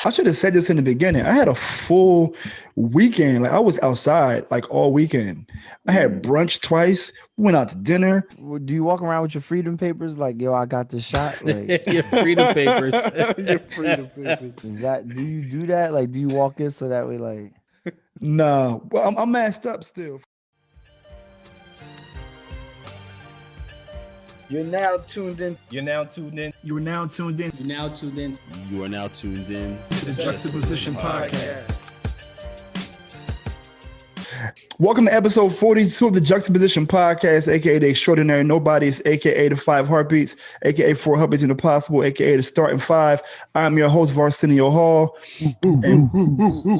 I should have said this in the beginning. I had a full weekend. Like I was outside like all weekend. I had brunch twice. We went out to dinner. Do you walk around with your freedom papers like, yo, I got the shot? Like, Your freedom papers. Your freedom papers. do you do that? Like, do you walk in so that way, like, No, well, I'm masked up still. You're now tuned in. You're now tuned in. You are now tuned in. You now tuned in. You are now tuned in. to the Juxtaposition Podcast. Welcome to episode 42 of the Juxtaposition Podcast, aka the Extraordinary Nobodies, aka the 5 Heartbeats, aka 4 Heartbeats in the Possible, aka the Starting 5. I'm your host, Varsenio Hall.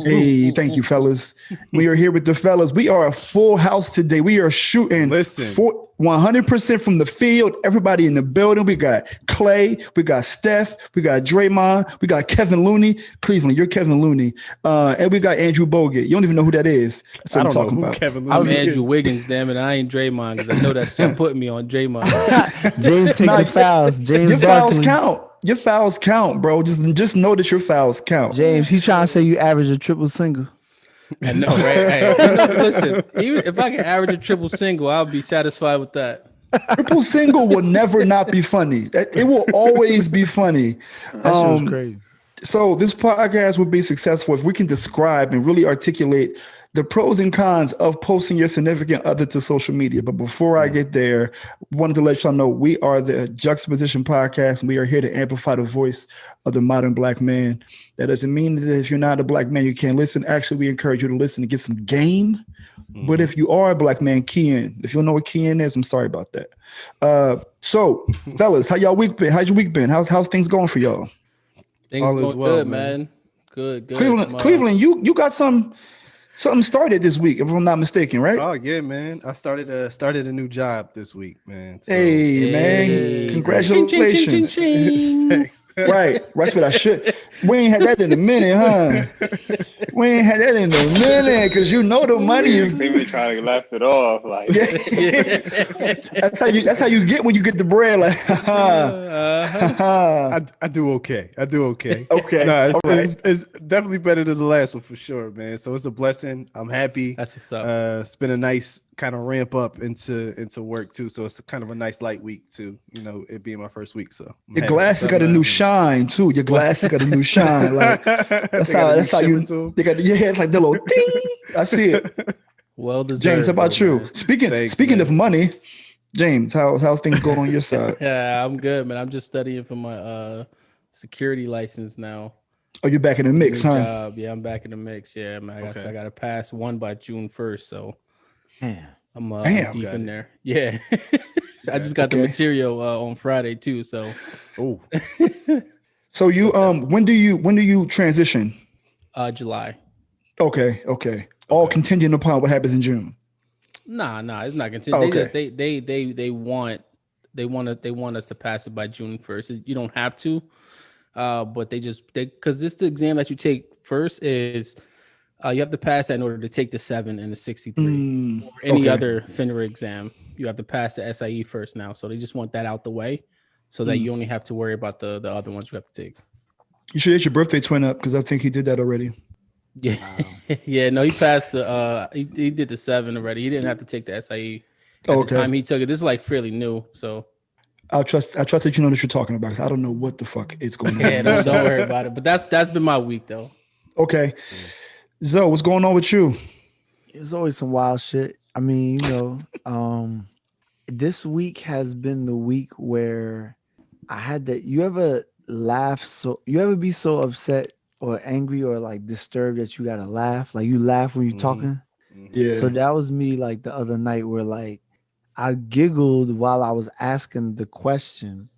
Hey, thank you, fellas. We are here with the fellas. We are a full house today. We are shooting 100% from the field. Everybody in the building. We got Clay, we got Steph, we got Draymond, we got Kevin Looney. Cleveland, you're Kevin Looney. And we got Andrew Bogut. You don't even know who that is. That's what I'm talking about. I'm Andrew Wiggins, damn it. I ain't Draymond because I know that you're putting me on Draymond. James take the fouls. James your fouls count. Your fouls count, bro. Just know that your fouls count. James, he trying to say you average a triple single. I know, right? Hey, listen, even if I can average a triple single, I'll be satisfied with that. Triple single will never not be funny. It will always be funny. That shit was crazy. So this podcast would be successful if we can describe and really articulate the pros and cons of posting your significant other to social media. But before I get there, wanted to let y'all know we are the Juxtaposition Podcast, and we are here to amplify the voice of the modern Black man. That doesn't mean that if you're not a Black man, you can't listen. Actually, we encourage you to listen to get some game. But if you are a Black man, key in. If you don't know what key in is, I'm sorry about that. So, fellas, how y'all week been? How's your week been? How's things going for y'all? Things All going is well, good, man. man. Good. Cleveland, you got something started this week, if I'm not mistaken, right? Oh yeah, man. I started a new job this week, man. So, Hey, man, congratulations. Ching. thanks. Right, that's what I should. We ain't had that in a minute, huh? We ain't had that in a minute because you know the money is. They been trying to laugh it off, like That's how you get when you get the bread, like. I do okay. Okay, No, all right. it's definitely better than the last one for sure, man. So it's a blessing. I'm happy. That's what's up. It's been a nice kind of ramp up into work too. So it's kind of a nice light week too. You know, it being my first week. So Your glasses got a new shine too. Your glasses got a new shine. Like that's how you. They got it's like the little ding. I see it. Well deserved. James, how about you? Man. Speaking of money, James, how's things going on your side? Yeah, I'm good, man. I'm just studying for my security license now. Oh, you're back in the mix, New huh? job. Yeah, I'm back in the mix. Yeah, man. I got to pass one by June 1st. So I'm deep in there. Yeah. I just got the material on Friday too. So So you when do you transition? July. Okay. All contingent upon what happens in June. Nah, it's not contingent. Oh, okay. They want us to pass it by June 1st. You don't have to. But because this the exam that you take first is you have to pass that in order to take the 7 and the 63 or any other FINRA exam. You have to pass the SIE first now. So they just want that out the way so that you only have to worry about the other ones you have to take. You should get your birthday twin up because I think he did that already. Yeah. Yeah, no, he passed the he did the 7 already. He didn't have to take the SIE at the time he took it. This is like fairly new, so I trust that you know what you're talking about because I don't know what the fuck is going on. Yeah, don't worry about it. But that's been my week though. Okay. Zoe, what's going on with you? There's always some wild shit. I mean, you know, this week has been the week where I had that. You ever be so upset or angry or like disturbed that you gotta laugh? Like you laugh when you're talking? Yeah. So that was me like the other night where like I giggled while I was asking the question.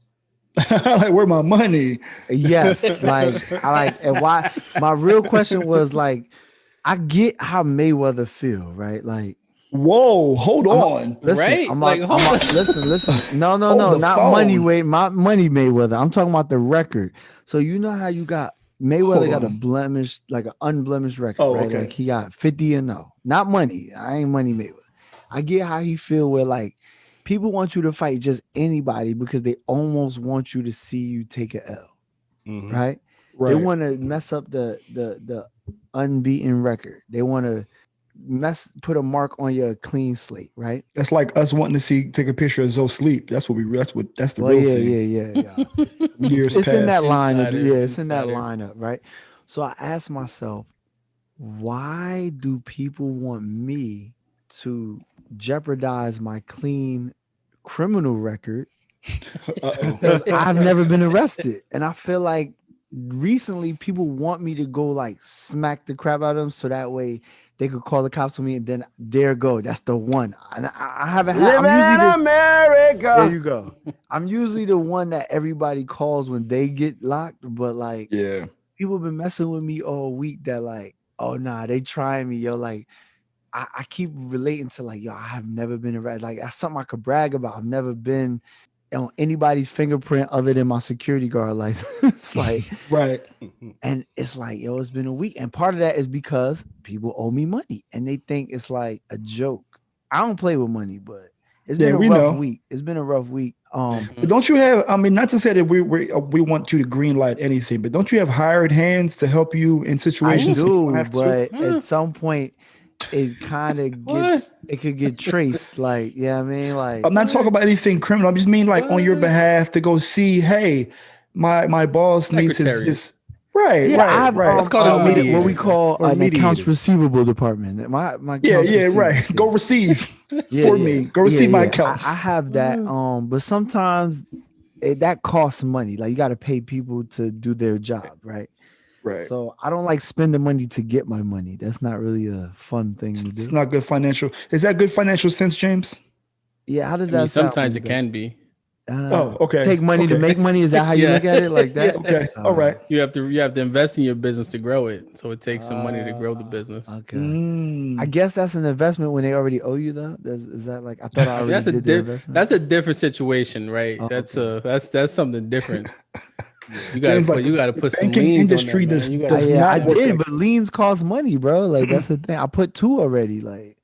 Like, where my money? Yes. And why my real question was like, I get how Mayweather feel, right? Like, whoa, hold on. Listen, right? Listen. No, not phone. money Mayweather. I'm talking about the record. So you know how you got Mayweather got a blemish, like an unblemished record, right? Okay. Like he got 50-0. Not money. I ain't money Mayweather. I get how he feel where like people want you to fight just anybody because they almost want you to see you take an L, right? They want to mess up the unbeaten record. They want to put a mark on your clean slate, right? That's like us wanting to take a picture of Zoe sleep. That's the real thing. Yeah. Years It's in that past. lineup. Insider, Yeah, it's in that insider. lineup, right? So I asked myself, why do people want me to jeopardize my clean criminal record? Because I've never been arrested. And I feel like recently people want me to go like smack the crap out of them so that way they could call the cops on me and then there go. That's the one. And I haven't had. I'm usually America. there you go. I'm usually the one that everybody calls when they get locked, but like Yeah. people have been messing with me all week that like, oh nah, they trying me, yo. Like I keep relating to like, yo, I have never been arrested. Like that's something I could brag about. I've never been on anybody's fingerprint other than my security guard license. Like, right. And it's like, yo, it's been a week. And part of that is because people owe me money and they think it's like a joke. I don't play with money, but it's been a rough week. It's been a rough week. But don't you have, I mean, not to say that we want you to green light anything, but don't you have hired hands to help you in situations? I do, but at some point it kind of gets, it could get traced. Like, yeah, I mean, like, I'm not talking about anything criminal. I just mean like on your behalf to go see, hey, my boss needs his right. That's called a mediator. What we call an accounts receivable department. My right. Go receive for me. Go receive my accounts. I have that. But sometimes that costs money. Like you got to pay people to do their job, right? Right. So I don't like spending money to get my money. That's not really a fun thing to do. It's not good financial. Is that good financial sense, James? Yeah. How does that sound? Sometimes it can be. Okay. Take money to make money. Is that how you look at it? Like that? Yeah, okay. All right. You have to invest in your business to grow it. So it takes some money to grow the business. Okay. I guess that's an investment when they already owe you though. Is that like I thought I already did the investment? That's a different situation, right? Oh, that's something different. You gotta put some banking liens industry on that, does not. I did, but liens cost money, bro. Like that's the thing. I put 2 already. Like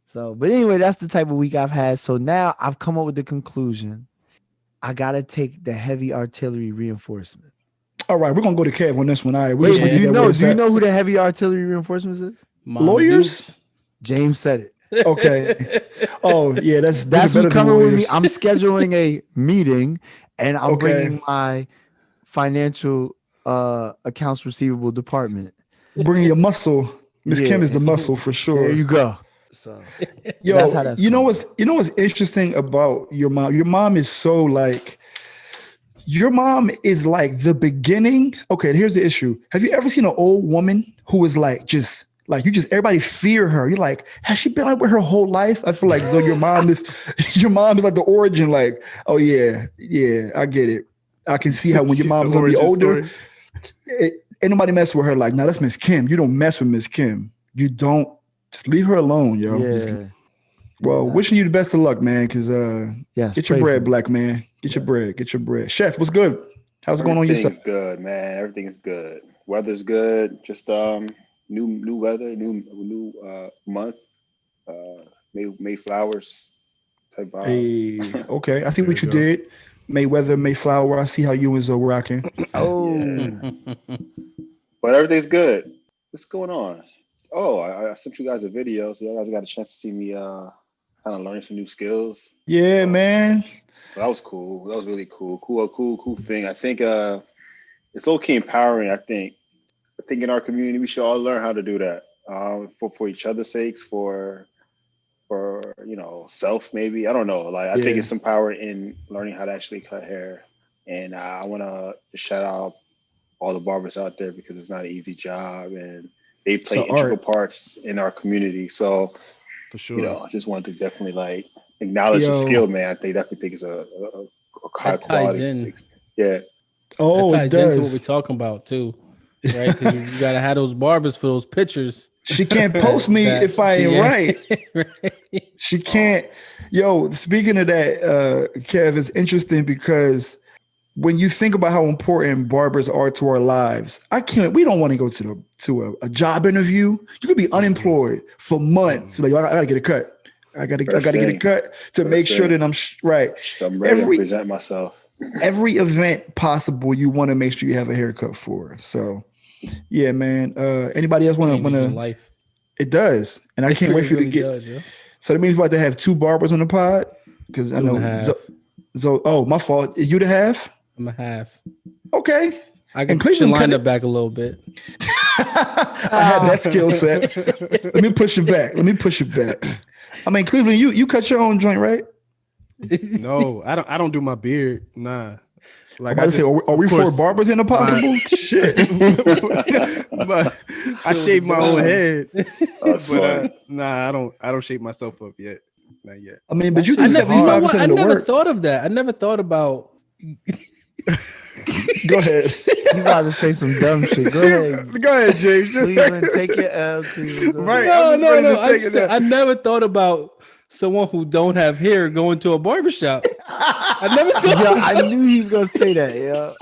so, but anyway, that's the type of week I've had. So now I've come up with the conclusion. I gotta take the heavy artillery reinforcement. All right, we're gonna go to Kev on this one. All right, wait, do you know who the heavy artillery reinforcements is? Lawyers. James said it. Okay. Oh yeah, that's who's coming with me. I'm scheduling a meeting, and I'm bringing my financial accounts receivable department. Bringing your muscle. Miss Kim is the muscle for sure. There you go. So, yo, that's how that's you know what's interesting about your mom? Your mom is so like. Your mom is like the beginning. Okay, here's the issue. Have you ever seen an old woman who is like just like everybody fear her? You're like, has she been like with her whole life? I feel like so your mom is like the origin. Like, oh yeah, I get it. I can see how when your mom's gonna be older, ain't nobody mess with her. Like, no, that's Miss Kim. You don't mess with Miss Kim. You don't. Just leave her alone, yo. Yeah. Well, wishing you the best of luck, man. Cause get your bread, black man. Get your bread. Get your bread. Chef, what's good? How's it going on your side? Everything's good, man. Everything's good. Weather's good. Just new weather, new month. May flowers type vibe. Hey, okay. I see what you did. Mayweather, Mayflower. I see how you and Zoe rocking. Oh. Yeah. But everything's good. What's going on? Oh, I sent you guys a video, so you guys got a chance to see me kind of learning some new skills. Yeah, man. So that was cool. That was really cool. Cool thing. I think it's okay empowering. I think in our community we should all learn how to do that. For each other's sakes, for self maybe. I don't know. Like I think it's some power in learning how to actually cut hair. And I want to shout out all the barbers out there because it's not an easy job and they play integral parts in our community. So, for sure, I just wanted to definitely like acknowledge the skill, man. I definitely think it's a high quality. Yeah. Oh, that ties it does. into what we're talking about too, right? Because you gotta have those barbers for those pictures. She can't post me if I ain't right. Right. She can't. Yo, speaking of that, Kev, it's interesting because when you think about how important barbers are to our lives, we don't want to go to a job interview. You could be unemployed for months. Like, I gotta get a cut. I gotta get a cut to make sure that I'm right. I'm ready to present myself. every event possible you want to make sure you have a haircut for. So yeah, man. Anybody else want Changes your to life. It does. And I can't wait for you to get does, yo. so that means we're about to have 2 barbers on the pod. Because I know oh, my fault. Is you the half? I'm a half. Okay. I can Cleveland line up back a little bit. I have that skill set. Let me push it back. I mean, Cleveland, you cut your own joint, right? No, I don't do my beard. Nah. Like I say, are we 4 barbers in a possible? Shit. But I shave my own head. But nah, I don't shave myself up yet. Not yet. I mean, but you do 75% of the work. I never thought of that. I never thought about. Go ahead. You about to say some dumb shit. Go ahead, James. Cleveland, take your L. Cleveland. Right. No. I never thought about someone who don't have hair going to a barbershop. I never thought. Yo, I knew he was gonna say that. Yo,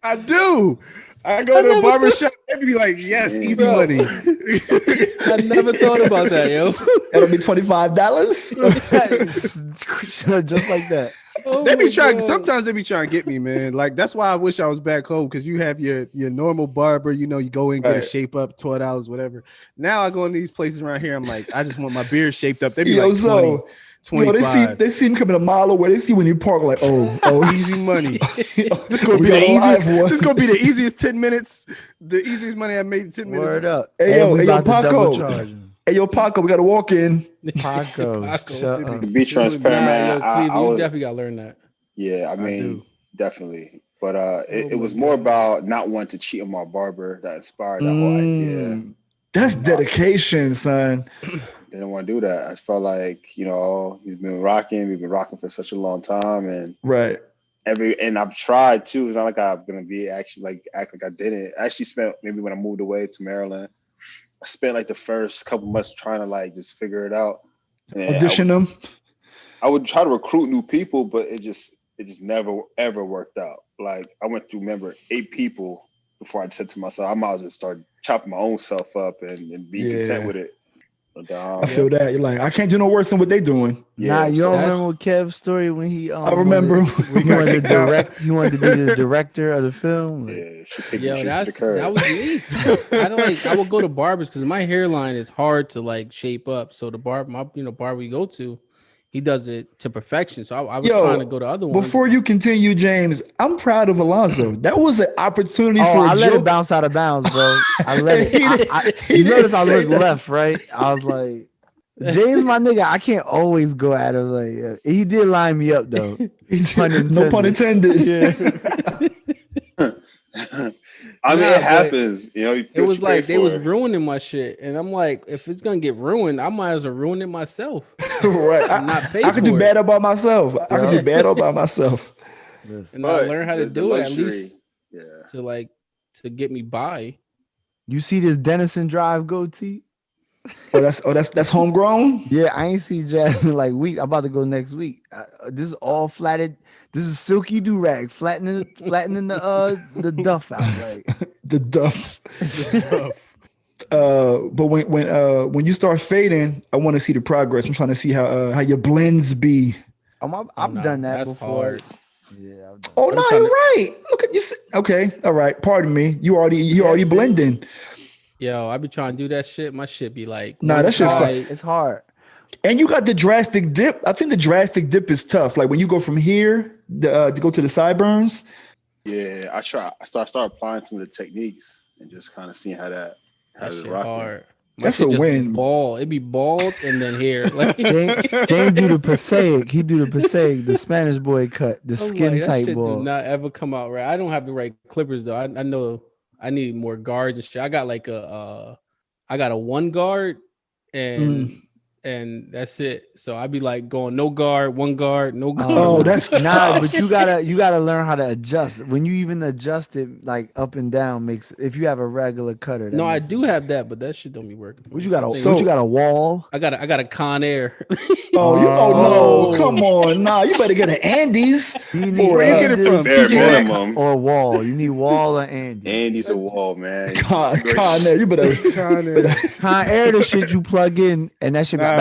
I do. I go to a barbershop and be like, yes, easy money. I never thought about that, yo. It'll be $25. just like that. Oh They be trying. God. Sometimes they be trying to get me, man. Like that's why I wish I was back home because you have your normal barber. You know, you go in, get a shape up, $12, whatever. Now I go in these places around here. I'm like, I just want my beard shaped up. They be like 20, 25. They see him coming a mile away. They see when you park, like, oh, easy money. This gonna be the easiest. This gonna be the easiest 10 minutes. The easiest money I made in 10 minutes. Word up. Hey, yo, Paco. Hey, yo, Paco, we gotta walk in. Paco, shut up. To be transparent, man. Cleveland, I you was, definitely gotta learn that. yeah, I mean, definitely. But it was more about not wanting to cheat on my barber that inspired that whole idea. That's dedication, son. Didn't want to do that. I felt like, you know, we've been rocking for such a long time, and Right. and I've tried too. It's not like I'm gonna be actually like act like I didn't. I actually spent maybe when I moved away to Maryland, I spent like the first couple months trying to like just figure it out. And Audition them. I would try to recruit new people, but it just never ever worked out. Like I went through, remember, 8 people before I said to myself, I might as well start chopping my own self up and be content with it. But, I feel that. You're like, I can't do no worse than what they doing. Nah, you don't remember Kev's story when he I remember. he wanted to direct, he wanted to be the director of the film. Yeah, that was me. I would go to barbers because my hairline is hard to like shape up. So the barber we go to, he does it to perfection. So I was trying to go to other ones. Before you continue, James, I'm proud of Alonzo. That was an opportunity for I a let joke. it bounce out of bounds, bro. I let it. You notice I looked left, right? I was like, James, my nigga, I can't always go at him. Like he did line me up though. No pun intended. Yeah. I mean, it happens. You know, it was like they was ruining my shit, and I'm like, if it's gonna get ruined, I might as well ruin it myself. Right. I could do bad about myself. I could do bad about myself. And I learn how to do it at least to get me by. You see this Denison Drive goatee? That's homegrown. Yeah, I ain't see Jazz in like week. I'm about to go next week. This is all flatted. This is silky do rag, flattening the duff out, like the duff. But when you start fading, I want to see the progress. I'm trying to see how your blends be. I've done that before. Hard. Yeah. Oh no, you're right. Look at you. Okay, all right. Pardon me. You already blending. Yo, I be trying to do that shit. My shit be like, nah, that shit fun. It's hard. And you got the drastic dip. I think the drastic dip is tough. Like when you go from here to go to the sideburns. Yeah, I try. I start applying some of the techniques and just kind of seeing how that shit hard. That's a win. Ball. It be bald and then hair. Like James do the Passaic. He do the Passaic, the Spanish boy cut, the skin tight ball. Do not ever come out right. I don't have the right clippers though. I know I need more guards and shit. I got like a 1 guard and that's it. So I'd be like going no guard, 1 guard, no guard. Oh, that's tough. But you gotta learn how to adjust. When you even adjust it like up and down makes if you have a regular cutter. No, I do have that, but that shit don't be working. What you got a wall? I got a Con Air. No, come on. Nah, you better get an Andes. You need where you get it from? Bare minimum. Or wall. You need wall or Andes. Andes a wall, man. Con Air. You better Con Air the shit you plug in and that shit like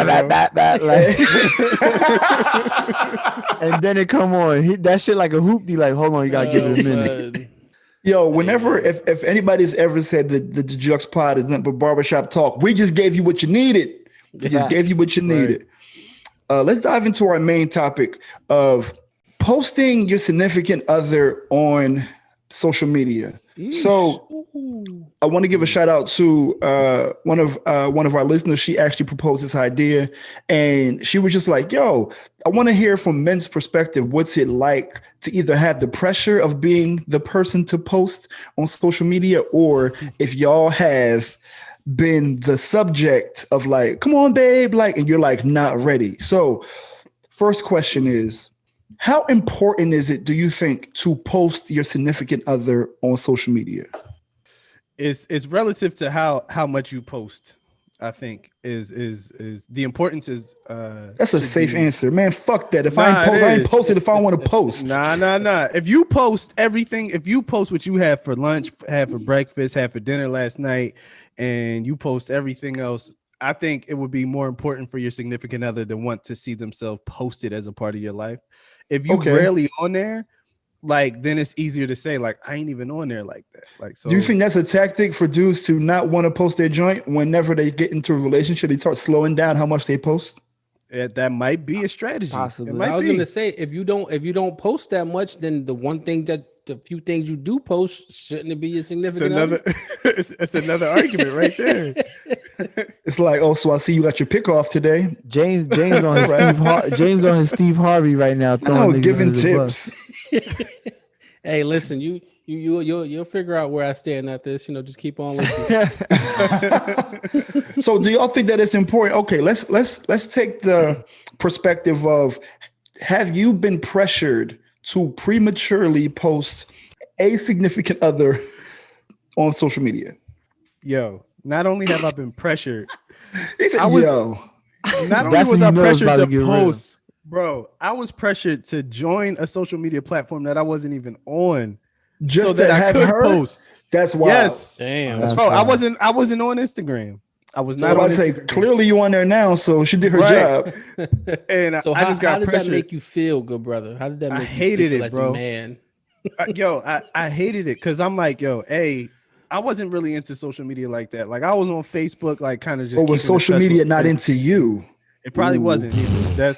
and then it come on. That shit like a hoopty. Like, hold on, you gotta give it a minute. Yo, whenever if anybody's ever said that the Jux Pod is nothing but barbershop talk, we just gave you what you needed. We just gave you what you needed. Let's dive into our main topic of posting your significant other on social media. So I want to give a shout out to one of our listeners. She actually proposed this idea, and she was just like, yo, I want to hear from men's perspective. What's it like to either have the pressure of being the person to post on social media, or if y'all have been the subject of like, come on, babe, like, and you're like not ready. So first question is, how important is it, do you think, to post your significant other on social media? It's relative to how much you post. I think is the importance is that's a safe answer, man. Fuck that. If I ain't posted if I want to post. Nah. If you post everything, if you post what you had for lunch, had for breakfast, had for dinner last night, and you post everything else, I think it would be more important for your significant other to want to see themselves posted as a part of your life. If you rarely on there, like, then it's easier to say, like, I ain't even on there like that. Like, so do you think that's a tactic for dudes to not want to post their joint whenever they get into a relationship? They start slowing down how much they post. That might be a strategy. Possibly. I was gonna say, if you don't post that much, then the few things you do post, shouldn't it be your significant other? It's another argument right there. It's like, oh, so I see you got your pick off today. James on his James on his Steve Harvey right now. Giving tips. Hey, listen, you'll figure out where I stand at this. Just keep on listening. So, do y'all think that it's important? Okay, let's take the perspective of, have you been pressured to prematurely post a significant other on social media? Yo, not only have I been pressured, not only was I pressured to post, bro, I was pressured to join a social media platform that I wasn't even on, just so that I could post. That's wild. Yes, damn, bro. I wasn't on Instagram. I was not. I say clearly you on there now, so she did her job. And so I just got pressured. How did that make you feel, good brother? How did that make you hated feel it, as bro. A man? I hated it because I'm like, I wasn't really into social media like that. Like, I was on Facebook, like, kind of just. But was social media not into you? It probably wasn't either.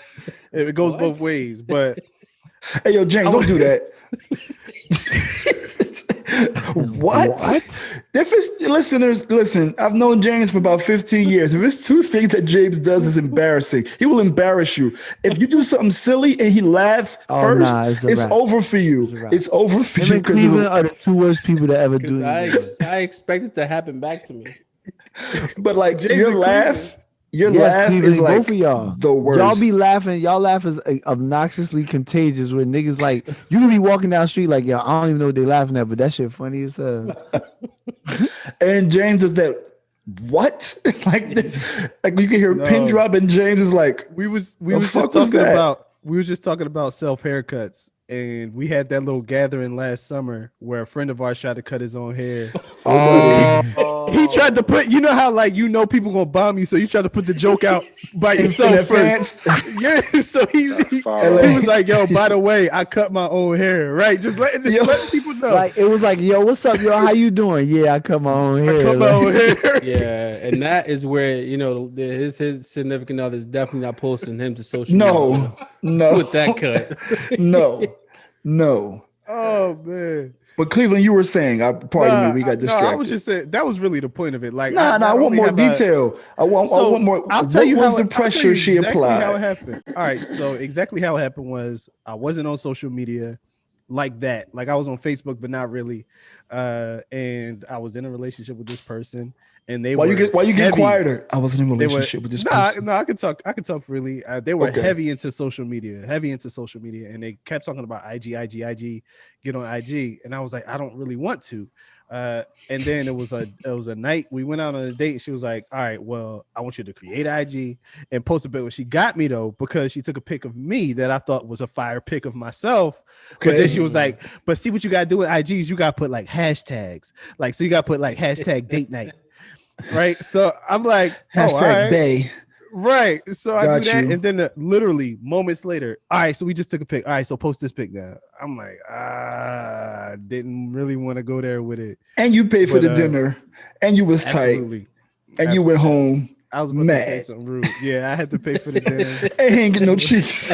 It goes both ways. But hey, yo, James, don't do that. What? If it's listeners, listen, I've known James for about 15 years. If it's two things that James does is embarrassing, he will embarrass you. If you do something silly and he laughs first, it's over for you. It's over for you. Cleveland are the two worst people to ever do it. I expect it to happen back to me. But like, James, your laugh Cleveland, is like both of y'all. The worst. Y'all be laughing. Y'all laugh is obnoxiously contagious. Where niggas like, you can be walking down the street like, yo, I don't even know what they laughing at, but that shit funny as hell. And James is that, what? Like this, like you can hear a pin drop, and James is like, we was just talking about self haircuts. And we had that little gathering last summer where a friend of ours tried to cut his own hair. He tried to put, how like, people gonna bomb you, so you try to put the joke out by yourself first. Yeah, so he was like, yo, by the way, I cut my own hair, right? Just letting people know. Like, it was like, yo, what's up, yo? How you doing? Yeah, I cut my own hair. Yeah, and that is where his significant other is definitely not posting him to social media. No, with that cut. No. Oh man. But Cleveland, you were saying, pardon me, we got distracted. I was just saying that was really the point of it. Like, I want more detail. I want more. I'll tell you what was the pressure she applied. How it happened. All right, so exactly how it happened was I wasn't on social media like that. Like, I was on Facebook, but not really. And I was in a relationship with this person, and they why you get quieter? I was in a relationship with this person. No, I could talk freely. They were heavy into social media, and they kept talking about IG, get on IG, and I was like, I don't really want to. And then it was a night we went out on a date. And she was like, all right, well, I want you to create IG and post a bit. She got me though, because she took a pic of me that I thought was a fire pic of myself. Okay. But then she was like, but see what you gotta do with IGs, you gotta put like hashtags, so you gotta put like hashtag date night, right? So I'm like, hashtag bay, Right. So I Got do that, you. and then literally moments later, all right, so we just took a pic. All right, so post this pic now. I'm like, didn't really want to go there with it. And you paid for the dinner, and you was absolutely. tight, and you went home. I was about to say something rude. Yeah, I had to pay for the dinner. And he ain't get no cheeks.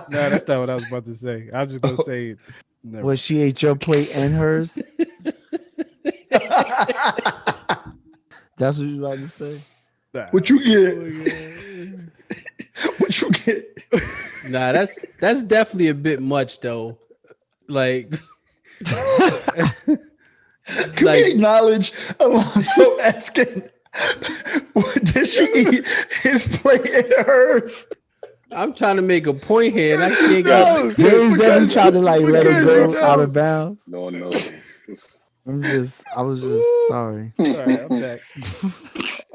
No, that's not what I was about to say. I was just gonna say, never. Well, she ate your plate and hers. That's what you about to say. Nah. What you get? What you get? Nah, that's definitely a bit much though. Like, Can we acknowledge Alonso asking, did she eat his plate and hers? I'm trying to make a point here, and I can't No, get. James doesn't try to like let him go out of bounds. No one knows. I was just sorry. Sorry, I'm back.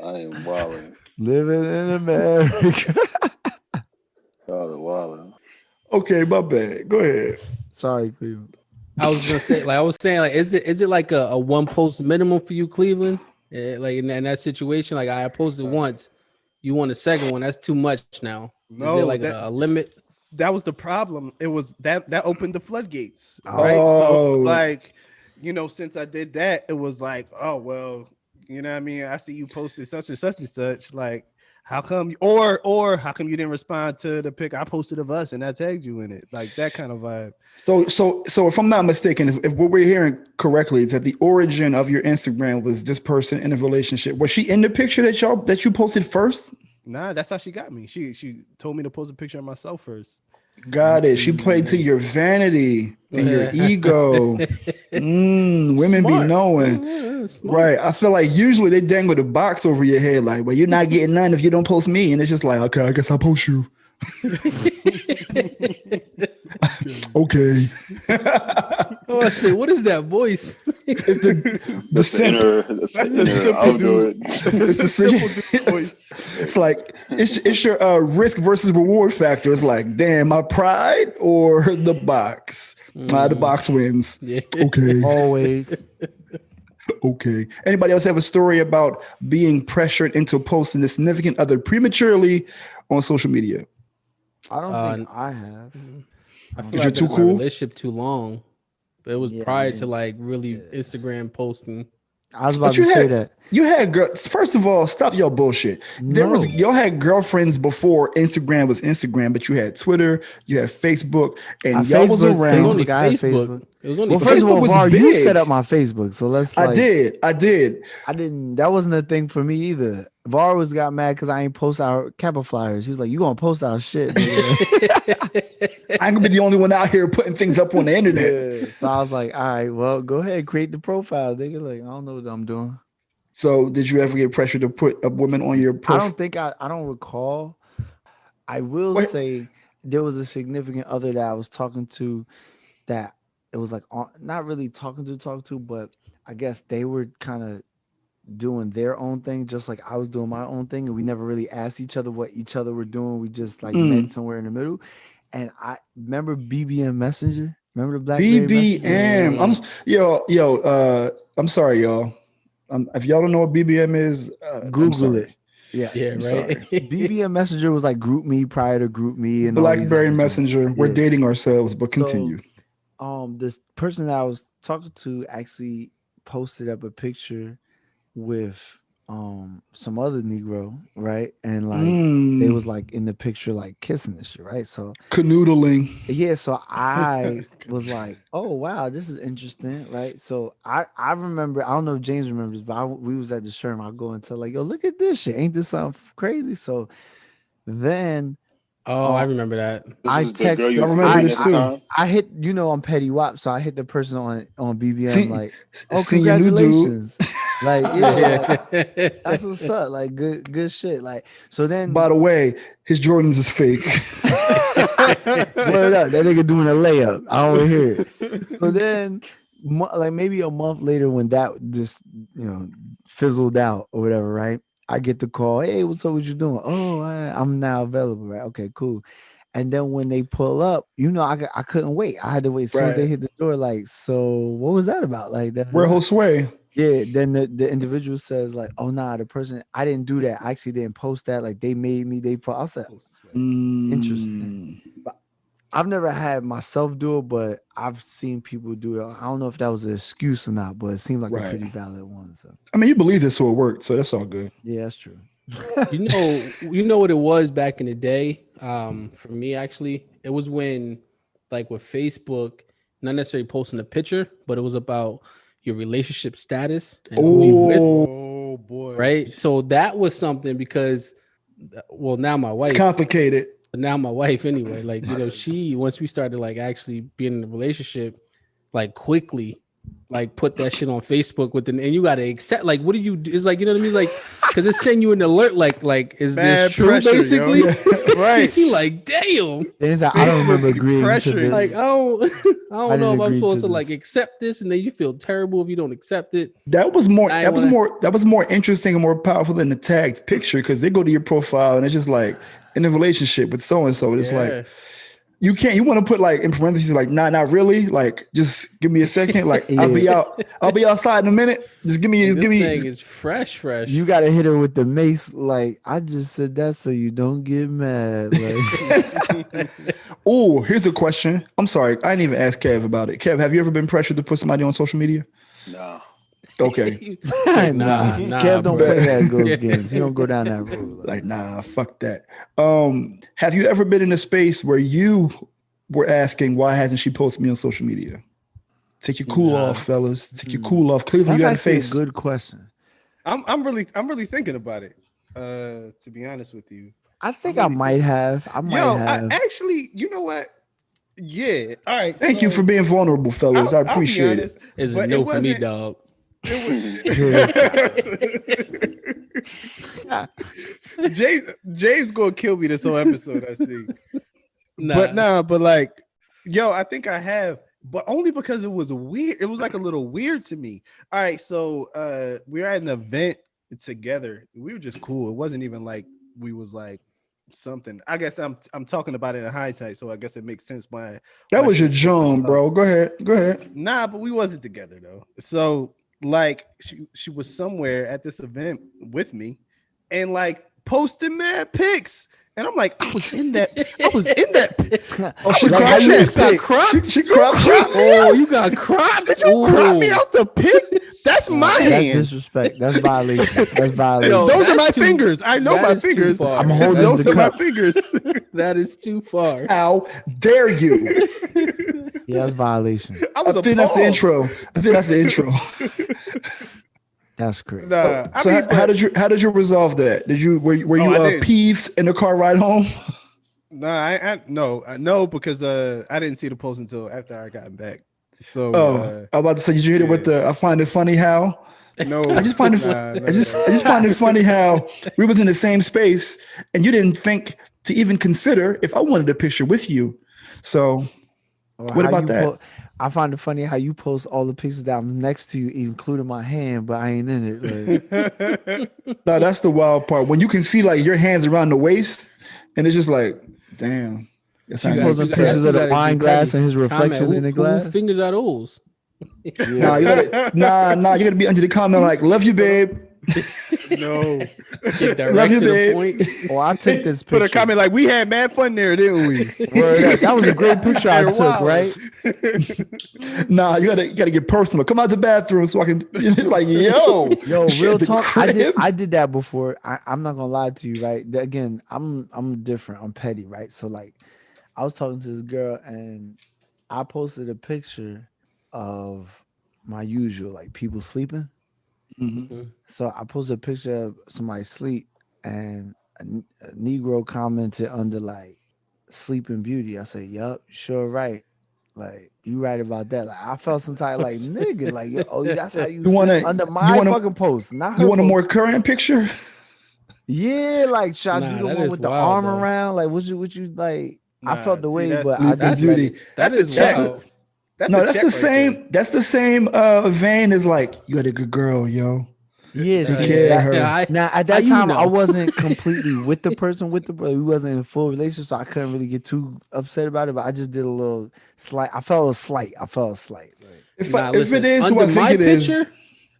I am wilding. Living in America. Wilding. Okay, my bad. Go ahead. Sorry, Cleveland. I was gonna say, is it like a one post minimum for you, Cleveland? Like in that situation, like I posted once, you want a second one. That's too much now. No, is there like a limit? That was the problem. It was that opened the floodgates, Oh. right? So it's like, since I did that, it was like, oh well, you know what I mean? I see you posted such and such and such. Like, how come or how come you didn't respond to the pic I posted of us and I tagged you in it? Like that kind of vibe. So if I'm not mistaken, if what we're hearing correctly is that the origin of your Instagram was this person in a relationship. Was she in the picture that you posted first? Nah, that's how she got me. She told me to post a picture of myself first. Got it. She played to your vanity and your ego. Women Smart. be knowing. Yeah, smart. Right. I feel like usually they dangle the box over your head, like, well, you're not getting none if you don't post me. And it's just like, okay, I guess I'll post you. Okay. Oh, I say, what is that voice? It's the simp. I'll do it. It's the simple voice. It's like it's your risk versus reward factor. It's like, damn, my pride or the box. The box wins. Yeah. Okay. Always. Okay. Anybody else have a story about being pressured into posting a significant other prematurely on social media? I don't think I have. I feel Is like it too I've been in cool? a relationship too long. But it was Yeah, prior man. to like really Instagram posting. I was about But to say that. you had girls. First of all, stop your bullshit. No. Y'all had girlfriends before Instagram was Instagram, but you had Twitter, you had Facebook, and y'all was It was around. only I had Facebook. It was only Well, first of all, Facebook was Var, you big. set up my Facebook, so let's. I did. I didn't. That wasn't a thing for me either. Var was got mad because I ain't post our Kappa flyers. He was like, "You gonna post our shit?" nigga." I'm gonna be the only one out here putting things up on the internet. Yeah. So I was like, "All right, well, go ahead, create the profile, nigga." Like, I don't know what I'm doing. So, did you ever get pressured to put a woman on your I profile? don't think I don't recall. I will Wait. say there was a significant other that I was talking to that it was like not really talking to, but I guess they were kind of doing their own thing, just like I was doing my own thing, and we never really asked each other what each other were doing. We just like met somewhere in the middle. And I remember BBM Messenger. Remember the BlackBerry BBM. Messenger? I'm sorry, y'all. If y'all don't know what BBM is, Google it. Yeah. Yeah, I'm right. sorry. BBM Messenger was like Group Me prior to Group Me and all these BlackBerry other Messenger. joints. We're Yeah. dating ourselves, but continue. This person that I was talking to actually posted up a picture with some other Negro, right? And like they was like in the picture like kissing and shit, right? So Canoodling. yeah, so I was like, oh wow, this is interesting, right? So I remember, I don't know if James remembers, but we was at the Sherm. I'll go and tell like, yo, look at this shit, ain't this something crazy? So then I remember that. I texted. I remember this too. I hit, I'm Petty Wap, so I hit the person on BBM See- like, oh, seen your new dude. congratulations. Like, yeah, like, that's what's up. Like, good shit. Like, so then, By the way, his Jordans is fake. word up, that nigga doing a layup. I don't wanna hear it. So then, like maybe a month later, when that just fizzled out or whatever, right? I get the call. Hey, what's up? What you doing? Oh, I'm now available. Right? Okay, cool. And then when they pull up, I couldn't wait. I had to wait. So Right. they hit the door. Like, so what was that about? Like that. Where Josue? Yeah, then the individual says like, "Oh nah, the person I didn't do that. I actually didn't post that. Like they made me. They put." I said, "Interesting." But I've never had myself do it, but I've seen people do it. I don't know if that was an excuse or not, but it seemed like a pretty valid one. So I mean, you believe this, so it worked. So that's all good. yeah, that's true. You know what it was back in the day. For me, actually, it was when, like, with Facebook, not necessarily posting a picture, but it was about your relationship status and who you with. Oh boy! Right. So that was something because, well, now my wife. It's complicated. But now my wife, anyway, like, you know, she once we started like actually being in a relationship, like quickly, like put that shit on Facebook and you gotta accept. Like, what do you do? It's like, you know what I mean? Like, because it's sending you an alert. Like, is Bad this true? pressure, Basically, right? He like, damn. Like, I don't remember agreeing to this. Like, I don't know if I'm supposed to like this. accept this, and then you feel terrible if you don't accept it. That was more interesting and more powerful than the tagged picture, because they go to your profile and it's just like in a relationship with so and so. It's like you want to put like in parentheses like, nah, not really. Like, just give me a second. Like, I'll be outside in a minute. Just give me. This thing is fresh. You gotta hit her with the mace. Like, I just said that so you don't get mad. Like, oh, here's a question. I'm sorry, I didn't even ask Kev about it. Kev, have you ever been pressured to put somebody on social media? No. Okay. nah. Kev don't play that those games. He don't go down that road. Like, nah, fuck that. Have you ever been in a space where you were asking, why hasn't she posted me on social media? Take your cool off, fellas. Take your cool off. Clearly, you got a face. A good question. I'm really thinking about it. To be honest with you, I think I might have. Actually, you know what? Yeah. All right. Thank you for being vulnerable, fellas. I appreciate it. It's a no for me, dog. Jay's gonna kill me this whole episode. I see. But like, yo, I think I have, but only because it was weird. It was like a little weird to me. All right, so we were at an event together. We were just cool. It wasn't even like we was like something. I guess I'm talking about it in hindsight, so I guess it makes sense why. That was your John, bro. Go ahead. Nah, but we wasn't together though. So like she was somewhere at this event with me and like posting mad pics. And I'm like, I was in that. Oh, she cropped you. She cropped you. Oh, you got cropped. Did you crop me out the pic? That's my hand. That's disrespect. That's violation. Those are my fingers. I know my fingers. I'm holding those the are cup. my fingers. That is too far. How dare you? Yeah, that's violation. I think that's the intro. That's crazy. Nah, how did you resolve that? Were you peeved in the car ride home? Nah, no, because I didn't see the post until after I got back. So I was about to say, did you hit it with the I find it funny how? No, I just find it I just find it funny how we was in the same space and you didn't think to even consider if I wanted a picture with you. So what about that? I find it funny how you post all the pictures that I'm next to you, including my hand, but I ain't in it. Like. No, that's the wild part. When you can see like your hands around the waist, and it's just like, damn. You posting pictures of the wine glass and his reflection in the glass. Whose fingers are those? Nah, you gotta be under the comment like, love you, babe. No. Love you, babe. Oh, I'll take this picture. Put a comment like, we had mad fun there, didn't we? That was a great picture I took, right? Nah, you gotta get personal. Come out the bathroom so I can. It's like, yo, real talk. I did that before. I'm not gonna lie to you, right? Again, I'm different. I'm petty, right? So like, I was talking to this girl and I posted a picture of my usual, like people sleeping. Mm-hmm. So I posted a picture of somebody sleep and a Negro commented under like Sleeping Beauty. I said, yup, sure right. Like, you right about that. Like, I felt some type like, nigga, like, that's how you feel under my fucking post. Not her. You want post. A more current picture? Yeah, like, should I do the one with the arm around? Like, what you like? I felt the way, but I just beauty. That's wild. That's the same. That's the same vein as like, you got a good girl, yo. Yes. Take care of her. Now at that time, I wasn't completely with the person we wasn't in full relationship, so I couldn't really get too upset about it. But I just did a little slight. I felt a slight. If it is who I think it is,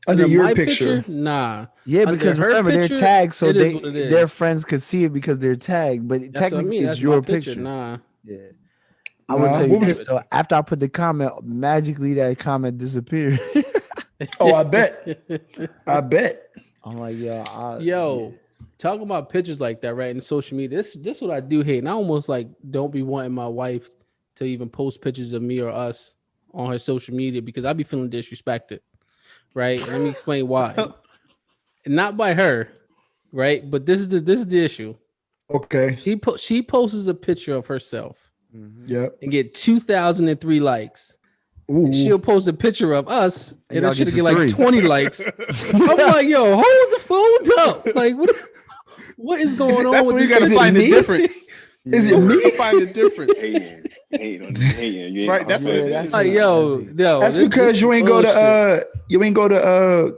Under your my picture. Nah. Yeah, Under because her remember picture, they're tagged, so it is what it their is. friends could see it because they're tagged. But That's what I technically, mean. it's That's your my picture. picture. Nah. Yeah. I will Nah, tell you what was this though. After I put the comment, magically that comment disappeared. Oh, I bet. I bet. I'm like, yo, Yo, talking about pictures like that, right? In social media, this what I do hate. And I almost like don't be wanting my wife to even post pictures of me or us on her social media because I be feeling disrespected, right? And let me explain why. Not by her, right? But this is the issue. Okay. She posts a picture of herself Yep. and get 2,003 likes. And she'll post a picture of us and y'all I should get get the like 3. 20 likes. I'm like, yo, hold up. Like, what is going on? That's with where you this? got to find the difference. Is it me? Find the difference. Hating. Right, that's what it that's is. Like, yo, That's because you ain't go to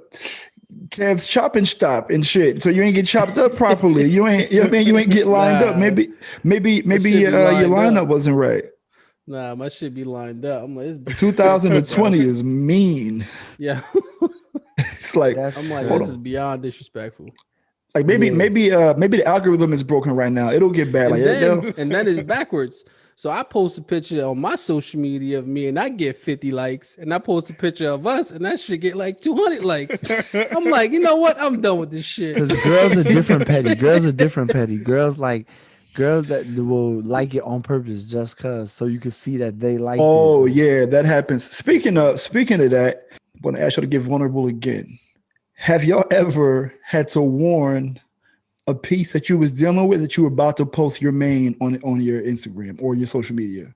Kev's chopping stop and shit. So you ain't get chopped up properly. You ain't you ain't get lined up. Maybe your lineup wasn't right. Nah, my shit be lined up. I'm like, 2020 is mean. Yeah. It's like I'm like, hold this on. is beyond disrespectful. Like maybe the algorithm is broken right now. It'll get bad. And that is backwards. So I post a picture on my social media of me and I get 50 likes. And I post a picture of us and that shit get like 200 likes. I'm like, you know what? I'm done with this shit. Because girls are different petty. Girls that will like it on purpose just cause, so you can see that they like it. Oh yeah, that happens. Speaking of that, I'm gonna ask you to get vulnerable again. Have y'all ever had to warn a piece that you was dealing with that you were about to post your main on your Instagram or your social media?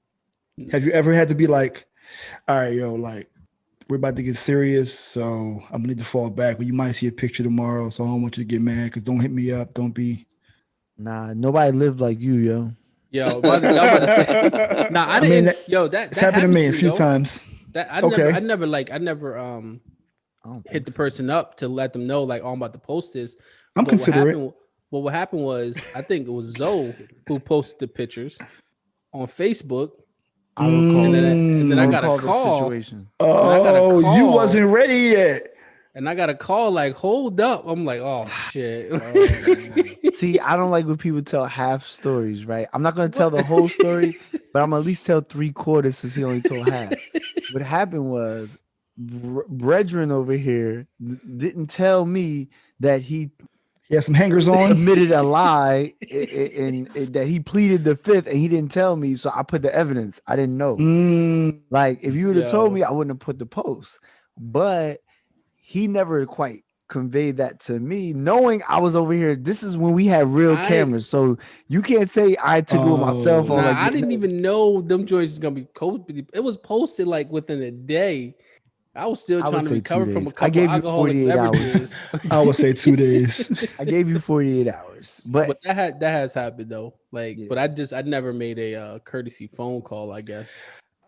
Have you ever had to be like, all right, yo, like we're about to get serious, so I'm gonna need to fall back, but you might see a picture tomorrow, so I don't want you to get mad because don't hit me up. Don't be. Nah, nobody lived like you, yo. Yo, I'm about to say, nah, I didn't. That happened to me a few times. That I never hit the person up to let them know like, oh, I'm about to post this. I'm considerate. What happened was, I think it was Zoe who posted the pictures on Facebook. I recall and then I got a call. Situation. Oh, you wasn't ready yet. And I got a call like, hold up. I'm like, oh shit. See, I don't like when people tell half stories, right? I'm not going to tell the whole story, but I'm going to at least tell 3/4 since he only told half. What happened was, Brethren over here didn't tell me that he had some hangers on, admitted a lie, and that he pleaded the fifth, and he didn't tell me, so I put the evidence. I didn't know. Like, if you would have told me, I wouldn't have put the post. But he never quite conveyed that to me, knowing I was over here. This is when we had real cameras, so you can't say I took it with my cell phone. I didn't even know them joints was gonna be posted. It was posted like within a day. I was still trying to recover from a couple alcoholic beverages. I would say 2 days. I gave you 48 hours, but that has happened though. Like, but I never made a courtesy phone call, I guess.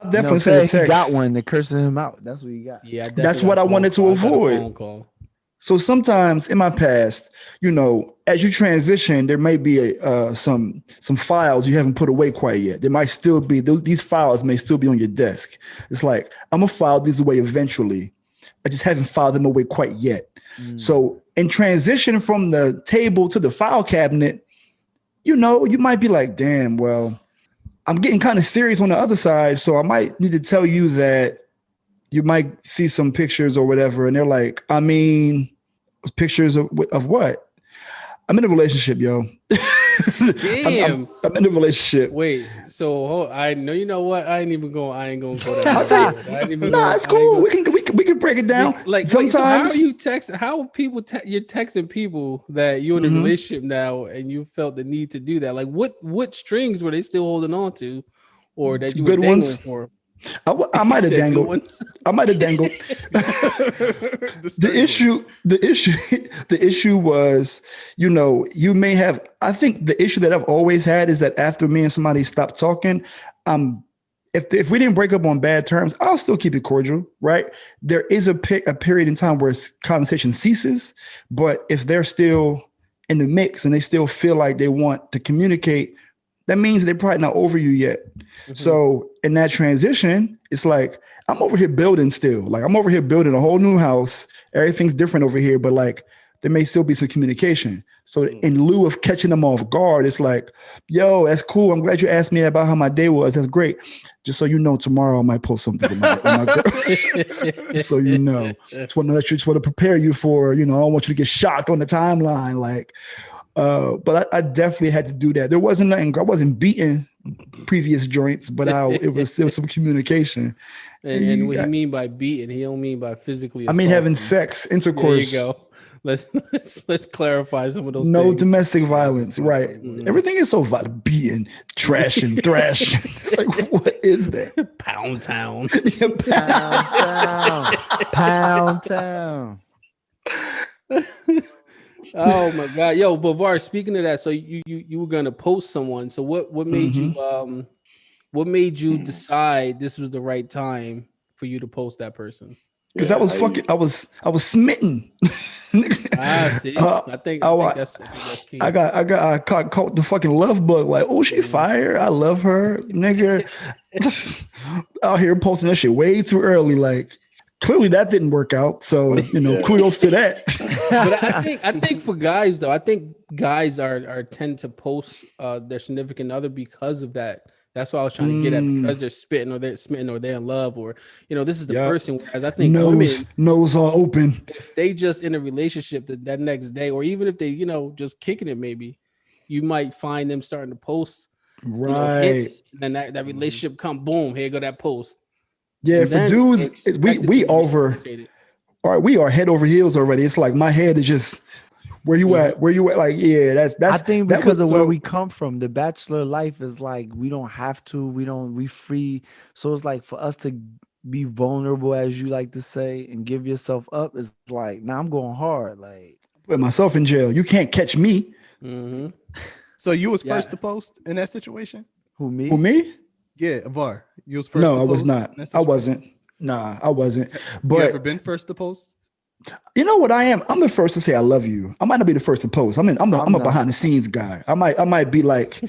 I definitely sent a text. He got one to cursing him out. That's what you got. Yeah, that's what I wanted to avoid. So sometimes in my past, as you transition, there may be some files you haven't put away quite yet. There might still be these files may still be on your desk. It's like, I'm gonna file these away eventually. I just haven't filed them away quite yet. So in transition from the table to the file cabinet, you might be like, damn, well, I'm getting kind of serious on the other side. So I might need to tell you that you might see some pictures or whatever. And they're like, I mean, pictures of what? I'm in a relationship, yo. Damn. I'm in a relationship. Wait, so I know, you know what? I ain't going to go that. I'll tell you. Nah, it's cool. We can break it down. Like, sometimes. Wait, so how are you texting? How are people? You're texting people that you're in a relationship now, and you felt the need to do that. Like, what strings were they still holding on to, or that you were dangling for? I might have dangled. I might have dangled. The issue was, you may have. I think the issue that I've always had is that after me and somebody stopped talking, if we didn't break up on bad terms, I'll still keep it cordial, right? There is a period in time where conversation ceases, but if they're still in the mix and they still feel like they want to communicate, that means they're probably not over you yet. So in that transition, it's like, I'm over here building still. Like I'm over here building a whole new house. Everything's different over here, but like there may still be some communication. So in lieu of catching them off guard, it's like, yo, that's cool. I'm glad you asked me about how my day was. That's great. Just so you know, tomorrow I might post something with my girl. So you know, just want to prepare you for, I don't want you to get shocked on the timeline. Like, but I definitely had to do that. There wasn't nothing. I wasn't beating previous joints, but there was still some communication. And what he mean by beating, he don't mean by physically assaulting. I mean having sex, intercourse. There you go. Let's clarify some of those. No things. Domestic violence, right? Everything is so beating, trashing, thrashing. It's like, what is that? Pound town. Pound town. Oh my god, yo, but Var, speaking of that, so you were gonna post someone. So what made you decide this was the right time for you to post that person? Because I was smitten. See, I think that's key. I caught the fucking love bug. Like, oh, she fire. I love her, nigga. Out here posting that shit way too early. Like, clearly that didn't work out. So kudos to that. But I think for guys though, I think guys are tend to post their significant other because of that. That's what I was trying to get at, because they're spitting or they're smitten or they're in love, or this is the person. Whereas I think nose all open. If they just in a relationship that next day, or even if they just kicking it, maybe you might find them starting to post hits, and then that relationship come boom, here go that post. Yeah, and for dudes, we over. All right, we are head over heels already. It's like my head is just. Where you at? Like, yeah, that's. I think because of where we come from, the bachelor life is like we don't have to. We free. So it's like for us to be vulnerable, as you like to say, and give yourself up. It's like, now I'm going hard. Like, put myself in jail. You can't catch me. Mm-hmm. So you was first to post in that situation? Who, me? Who, me? Yeah, Var. You was first. No, I was not. I wasn't. Nah, I wasn't. But you ever been first to post? You know what I am? I'm the first to say I love you. I might not be the first to post. I'm a behind the scenes guy. I might be like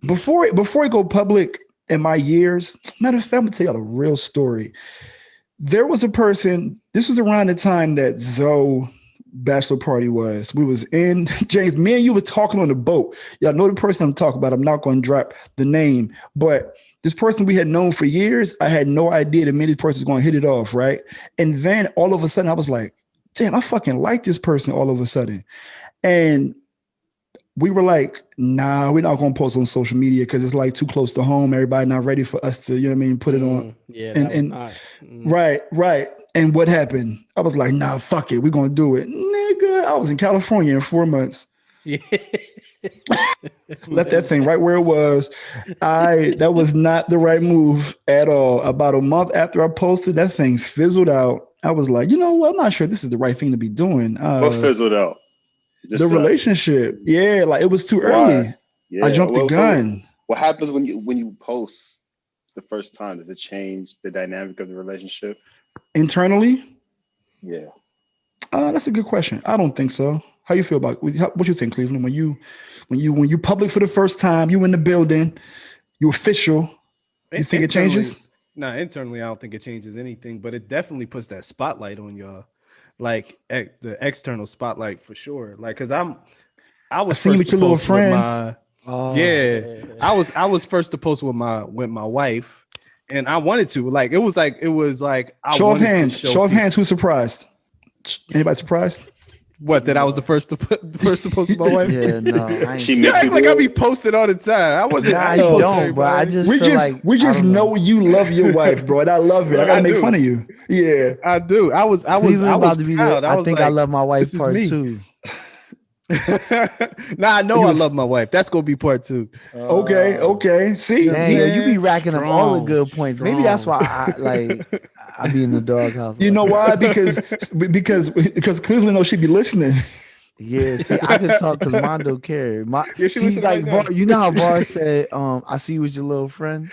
before I go public in my years. Matter of fact, I'm gonna tell y'all a real story. There was a person. This was around the time that Zoe bachelor party was. We was in James. Me and you was talking on the boat. Y'all know the person I'm talking about. I'm not going to drop the name, but this person we had known for years, I had no idea that many persons was going to hit it off, right? And then all of a sudden I was like, damn, I fucking like this person all of a sudden. And we were like, nah, we're not going to post on social media because it's like too close to home. Everybody not ready for us to, put it on. Yeah. Right. And what happened? I was like, nah, fuck it. We're going to do it. Nigga, I was in California in 4 months. Yeah. Left that thing right where it was. That was not the right move at all. About a month after I posted, that thing fizzled out. I was like, you know what? I'm not sure this is the right thing to be doing. What fizzled out? The relationship. Yeah, like it was too early. Yeah. I jumped the gun. So what happens when you post the first time? Does it change the dynamic of the relationship? Internally? Yeah. That's a good question. I don't think so. How you feel about what you think, Cleveland? When you public for the first time, you in the building, you official, you think it changes? Nah, internally, I don't think it changes anything, but it definitely puts that spotlight on y'all, like the external spotlight for sure. Like, cause I was seen with your little friend. I was first to post with my wife, and I wanted to. Like, it was like show of hands. Show of hands. Who's surprised? Anybody surprised? What, that I was the first to post with my wife? Yeah, no. You act like I be posted all the time. I wasn't. Nah, you don't, bro. We just know you love your wife, bro, and I love it. I gotta make fun of you. Yeah, I do. I was about to be proud. I think I love my wife part two. Nah, I know I love my wife. That's gonna be part two. Okay. See, dang, you be racking up all the good points. Maybe that's why I be in the doghouse. You know why? Because Cleveland knows she be listening. Yeah, see, I can talk because Mondo carry. You know how Bar said, I see you with your little friend.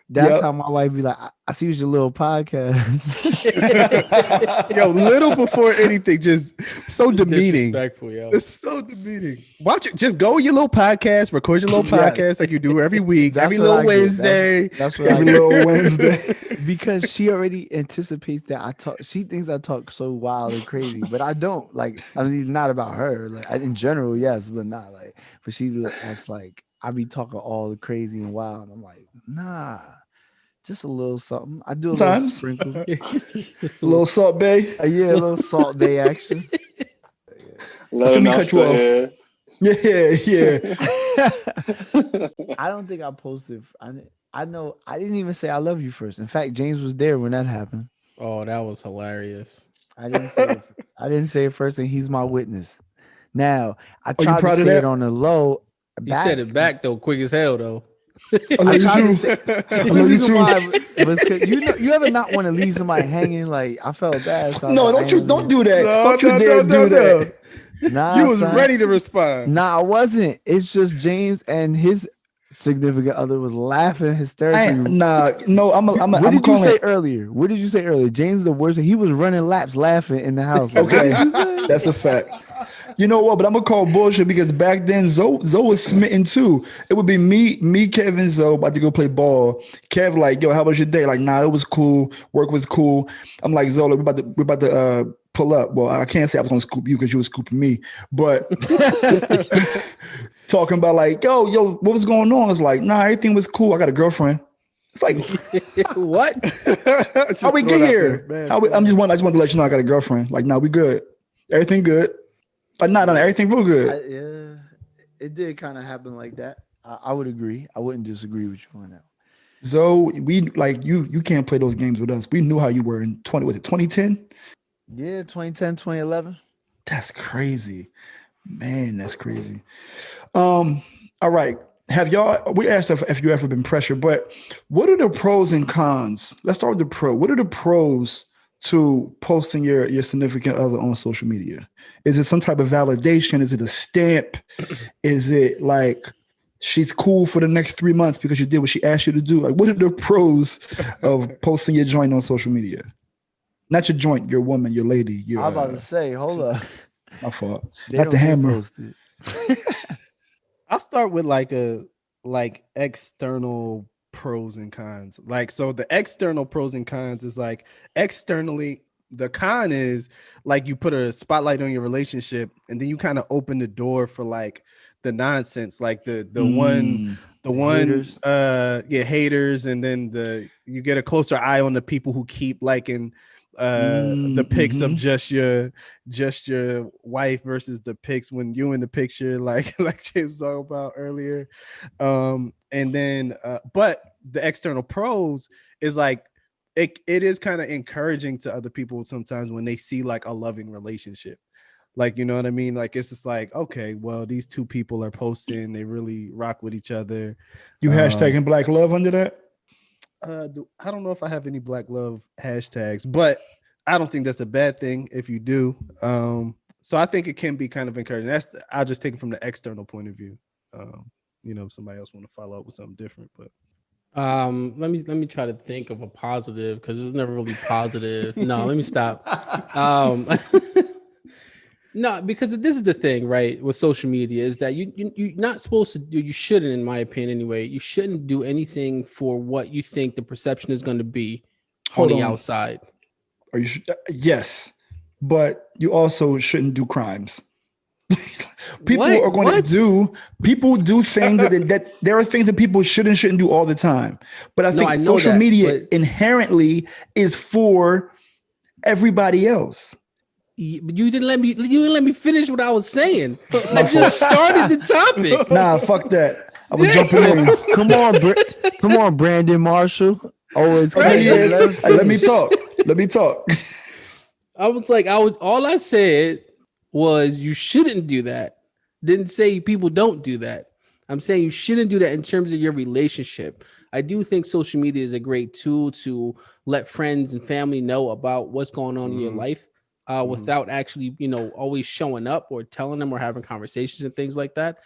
That's how my wife be like, I see your little podcast. Yo, little before anything, just so demeaning. Disrespectful, yo. It's so demeaning. Watch it. Just go your little podcast, record your little podcast like you do every week, every little Wednesday. That's what every little Wednesday. Because she already anticipates that I talk. She thinks I talk so wild and crazy, but I don't. Like, I mean, not about her. Like, in general, yes, but not like. But she acts like I be talking all crazy and wild. And I'm like, nah, just a little something. I do a little sprinkle, a little Salt Bay. Yeah, a little Salt Bay action. Let me cut you off. Yeah. I don't think I posted. I know I didn't even say I love you first. In fact, James was there when that happened. Oh, that was hilarious. I didn't say it first, and he's my witness. Now I tried to say it on the low. You said it back though, quick as hell though. I love you too. I love you too. You ever not want to leave somebody hanging? Like, I felt bad. So no, don't do that. Don't you dare do that. Nah, you was ready to respond. Nah, I wasn't. It's just James and his significant other was laughing hysterically. What did you say earlier? What did you say earlier? James the worst. He was running laps laughing in the house. Okay, that's a fact. You know what? But I'm gonna call bullshit because back then Zoe was smitten too. It would be me, Kevin, Zoe about to go play ball. Kev like, yo, how was your day? Like, nah, it was cool. Work was cool. I'm like, Zoe, we're about to pull up. Well, I can't say I was gonna scoop you because you were scooping me, but talking about like, yo, what was going on? It's like, nah, everything was cool. I got a girlfriend. It's like, what? How we get here? I just want to let you know I got a girlfriend. Like, nah, we good. Everything good. But not on everything real good. Yeah, it did kind of happen like that. I would agree. I wouldn't disagree with you on that. So we like you can't play those games with us. We knew how you were in 2010? Yeah, 2010, 2011. That's crazy. Man, that's crazy. All right. We asked if you ever been pressured, but what are the pros and cons? Let's start with the pro. What are the pros to posting your significant other on social media? Is it some type of validation? Is it a stamp? Is it like she's cool for the next 3 months because you did what she asked you to do? Like, what are the pros of posting your joint on social media? Not your joint, your woman, your lady. I'm about to say, hold up. My fault. Not the hammer. I'll start with like external pros and cons. Like, so the external pros and cons is like externally, the con is like you put a spotlight on your relationship and then you kind of open the door for like the nonsense, like the haters. Haters, and then you get a closer eye on the people who keep liking the pics of just your wife versus the pics when you in the picture, like James was talking about earlier. And then but the external pros is like it is kind of encouraging to other people sometimes when they see like a loving relationship. Like, you know what I mean? Like, it's just like, okay, well, these two people are posting, they really rock with each other. You hashtagging Black Love under that? I don't know if I have any Black Love hashtags, but I don't think that's a bad thing if you do. So I think it can be kind of encouraging. I'll just take it from the external point of view. If somebody else want to follow up with something different, but let me try to think of a positive because it's never really positive. No, let me stop. No, because this is the thing, right? With social media is that you're not supposed to do. You shouldn't, in my opinion, anyway. You shouldn't do anything for what you think the perception is going to be on the outside. Are you? Yes, but you also shouldn't do crimes. People do things that there are things that people shouldn't do all the time. But I think social media inherently is for everybody else. You didn't let me finish what I was saying. I just started the topic. Nah, fuck that. I was jumping in. Come on, Brandon Marshall. Always let me talk. I was like, all I said was you shouldn't do that. Didn't say people don't do that. I'm saying you shouldn't do that in terms of your relationship. I do think social media is a great tool to let friends and family know about what's going on in your life. Without actually, always showing up or telling them or having conversations and things like that.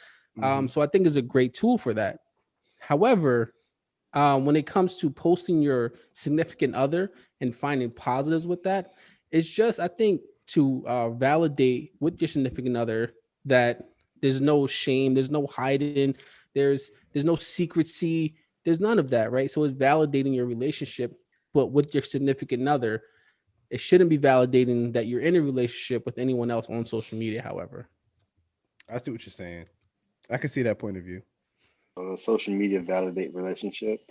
So I think it's a great tool for that. However, when it comes to posting your significant other and finding positives with that, it's just, I think, to validate with your significant other that there's no shame, there's no hiding, there's no secrecy, there's none of that, right? So it's validating your relationship, but with your significant other, it shouldn't be validating that you're in a relationship with anyone else on social media. However, I see what you're saying. I can see that point of view. Social media validate relationship.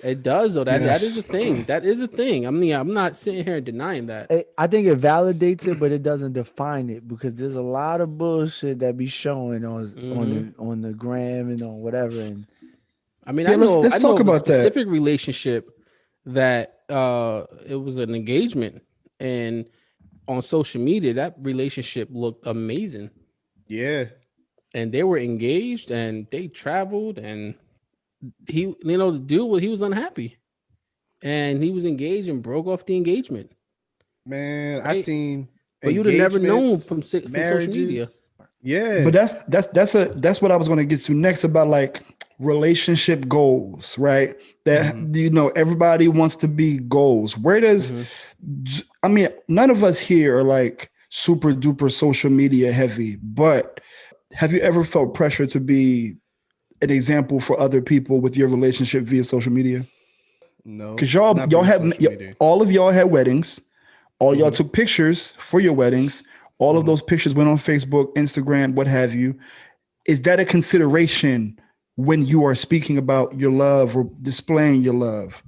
it does, though. That is a Yes. thing. That is a thing. I mean, I'm not sitting here denying that. I think it validates it, but it doesn't define it, because there's a lot of bullshit that be showing on the gram and on whatever. And I mean, Yeah, I let's know talk of a about that. specific relationship that it was an engagement, and on social media that relationship looked amazing, Yeah. and they were engaged and they traveled, and the dude, he was unhappy, and he was engaged and broke off the engagement, Man, I right? seen But you'd have never known engagements, from social media. marriages. Yeah. But that's what I was going to get to next about like relationship goals, right? That everybody wants to be goals. Where does I mean, none of us here are like super duper social media heavy, but have you ever felt pressure to be an example for other people with your relationship via social media? No. Because not y'all via have social media. all of y'all had weddings. All y'all took pictures for your weddings. All of those pictures went on Facebook, Instagram, what have you. Is that a consideration when you are speaking about your love or displaying your love?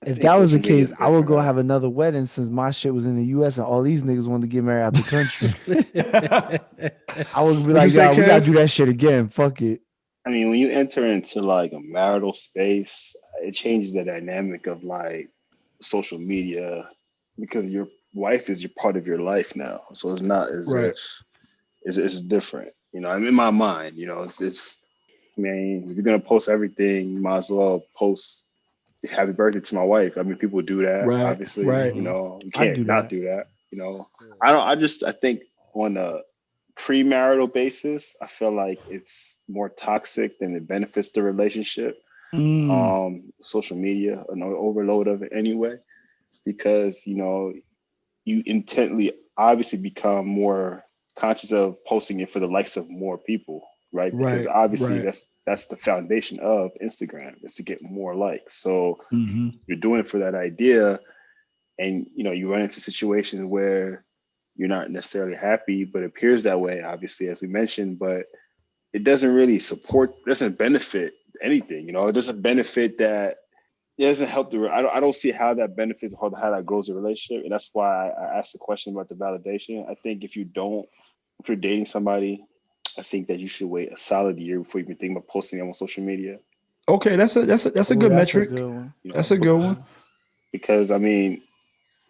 if that was the case, I would go have another wedding, since my shit was in the US and all these niggas wanted to get married out the country. I would be like, yo, we gotta do that shit again. Fuck it. I mean, when you enter into like a marital space, it changes the dynamic of like social media, because your wife is your part of your life now. So it's not as if it's different. I'm in my mind, it's I mean, if you're gonna post everything, you might as well post happy birthday to my wife. I mean, people do that, obviously. You can't not do that. I think on a premarital basis, I feel like it's more toxic than it benefits the relationship. Social media, an overload of it anyway, because you intently obviously become more conscious of posting it for the likes of more people, right? Because obviously that's the foundation of Instagram, is to get more likes. So you're doing it for that idea, and you run into situations where you're not necessarily happy, but it appears that way, obviously, as we mentioned, but it doesn't really doesn't benefit anything. It doesn't benefit that. It doesn't help I don't see how that benefits or how that grows a relationship. And that's why I asked the question about the validation. I think if you're dating somebody, I think that you should wait a solid year before you even think about posting them on social media. Okay, that's a good metric. That's a good one. Because I mean,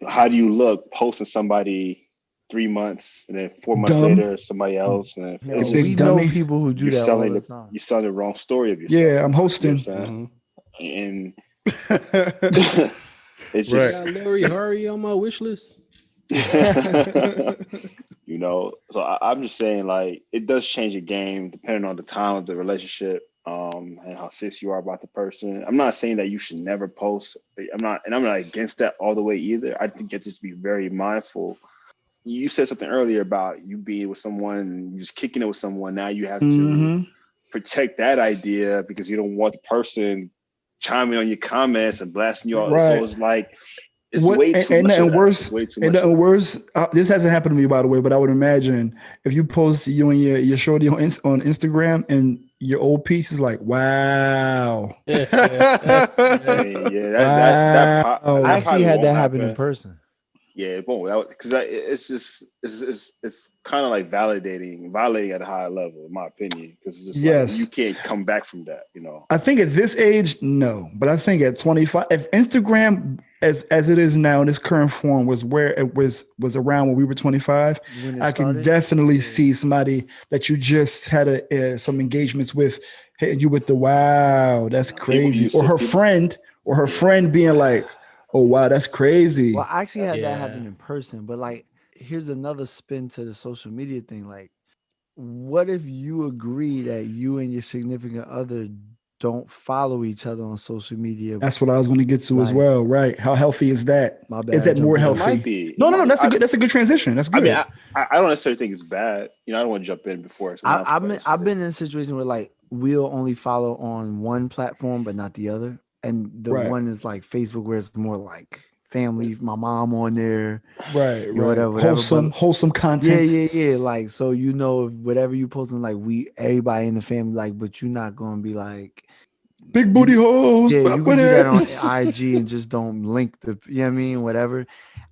how do you look posting somebody 3 months and then 4 months later somebody else? And it's just, we know people who do that all the time. You're selling the wrong story of yourself. Yeah, I'm hosting. And it's just Larry Hurry on my wish list. So I'm just saying, like, it does change the game depending on the time of the relationship, and how serious you are about the person. I'm not saying that you should never post. I'm not against that all the way either. I think you have to just be very mindful. You said something earlier about you being with someone, you just kicking it with someone. Now you have to protect that idea because you don't want the person chiming on your comments and blasting you out. So it's like, it's way too much. And worse, this hasn't happened to me, by the way, but I would imagine if you post you and your shorty on Instagram and your old piece is like, wow. I actually had that happen in person. Yeah, it won't, because it's kind of like validating at a high level, in my opinion, because it's just like you can't come back from that, I think at this age, no, but I think at 25, if Instagram as it is now in its current form was where it was around when we were 25, I can definitely see somebody that you just had some engagements with hitting you with the wow, that's crazy, or her friend being like, oh, wow, that's crazy. Well, I actually had that happen in person, but like, here's another spin to the social media thing. Like, what if you agree that you and your significant other don't follow each other on social media. That's what I was going to get to as well, right? How healthy is that? My bad, is that more healthy? It might be. No. That's a good transition. That's good. I mean, I don't necessarily think it's bad. I don't want to jump in before it's enough. I've been in a situation where like we'll only follow on one platform but not the other, and the one is like Facebook, where it's more like family, my mom on there, right, whatever, wholesome content. Yeah. Like, so whatever you posting, like everybody in the family, like, but you're not gonna be like big booty hoes. Yeah, you can do that on IG and just don't link the, you know what I mean, whatever.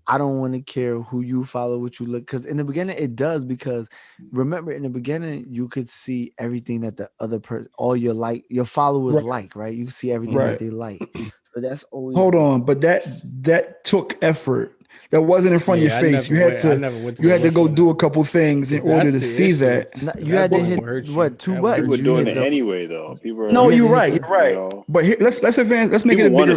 I don't want to care who you follow, what you look, because in the beginning it does, because remember in the beginning you could see everything that the other person, all your followers like, right? You can see everything that they like. So that's always. Hold on, but that took effort. That wasn't in front of your face. You had to go do a couple things in order to see that. You had to hit what 2 buttons. People were doing it anyway, though. You're right. You're right. But here, let's advance. Let's make it a bigger.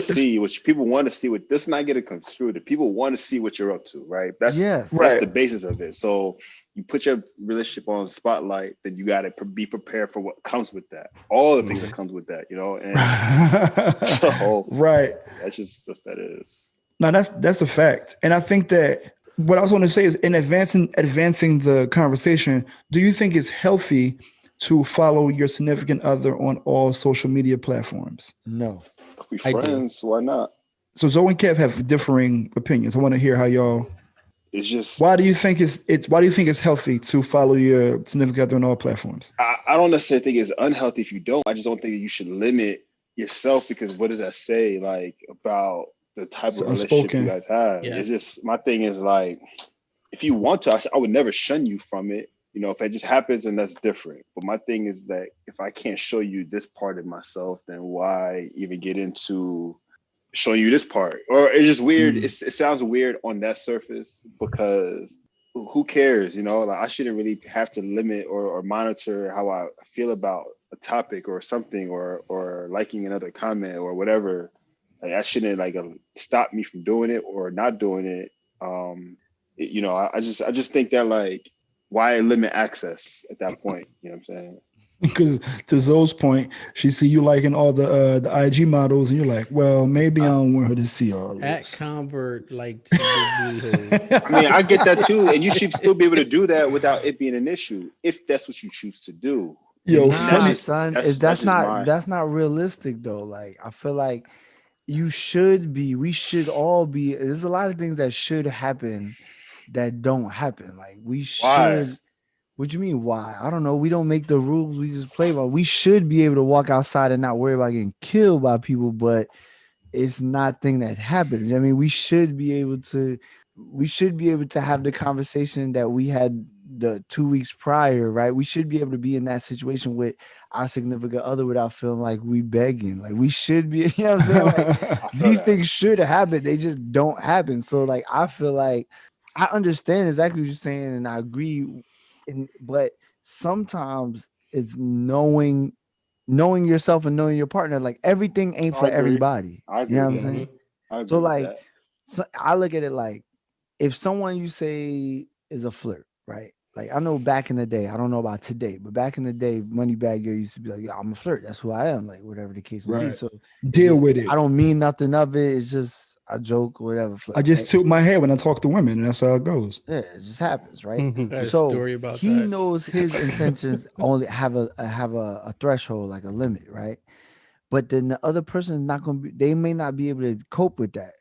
People want to see what. Let's not get it construed. People want to see what you're up to, right? That's the basis of it. So you put your relationship on spotlight, then you got to be prepared for what comes with that. All the things that comes with that, And so, right. That's just that is. No, that's a fact. And I think that what I was going to say is, in advancing the conversation, do you think it's healthy to follow your significant other on all social media platforms? No. If we friends, why not? So Zoe and Kev have differing opinions. I want to hear how y'all. It's just. Why do you think it's healthy to follow your significant other on all platforms? I don't necessarily think it's unhealthy if you don't. I just don't think that you should limit yourself, because what does that say about the type of relationship you guys have? Yeah. It's just, my thing is like, if you want to, I would never shun you from it. If it just happens, then that's different. But my thing is that if I can't show you this part of myself, then why even get into showing you this part? Or it's just weird. It sounds weird on that surface, because who cares? Like, I shouldn't really have to limit or monitor how I feel about a topic or something, or liking another comment or whatever. Like, that shouldn't stop me from doing it or not doing it. I just think that, like, why limit access at that point? You know what I'm saying? Because to Zoe's point, she see you liking all the IG models, and you're like, well, maybe I don't want her to see all this. At convert, like, I mean, I get that too, and you should still be able to do that without it being an issue, if that's what you choose to do. Yo, funny son, that's not realistic though. Like, I feel like we should all be. There's a lot of things that should happen that don't happen. Like, we should. Why? What do you mean why? I don't know. We don't make the rules. We just play by. We should be able to walk outside and not worry about getting killed by people, but it's not a thing that happens. I mean, we should be able to have the conversation that we had the 2 weeks prior, right? We should be able to be in that situation with our significant other without feeling like we begging. Like, we should be, you know what I'm saying? Like, these things should happen. They just don't happen. So, like, I feel like I understand exactly what you're saying, and I agree. But sometimes it's knowing yourself and knowing your partner. Like, everything ain't for everybody. I agree. You know what I'm saying? So, like, I look at it like, if someone you say is a flirt, right? Like, I know back in the day, I don't know about today, but back in the day, Moneybag Yo used to be like, yeah, I'm a flirt. That's who I am. Like, whatever the case may be. So deal with it. I don't mean nothing of it. It's just a joke or whatever. Flirt, I just tilt my head when I talk to women, and that's how it goes. Yeah, it just happens, right? So story about he knows his intentions only have a threshold, like a limit, right? But then the other person is not going to be. They may not be able to cope with that.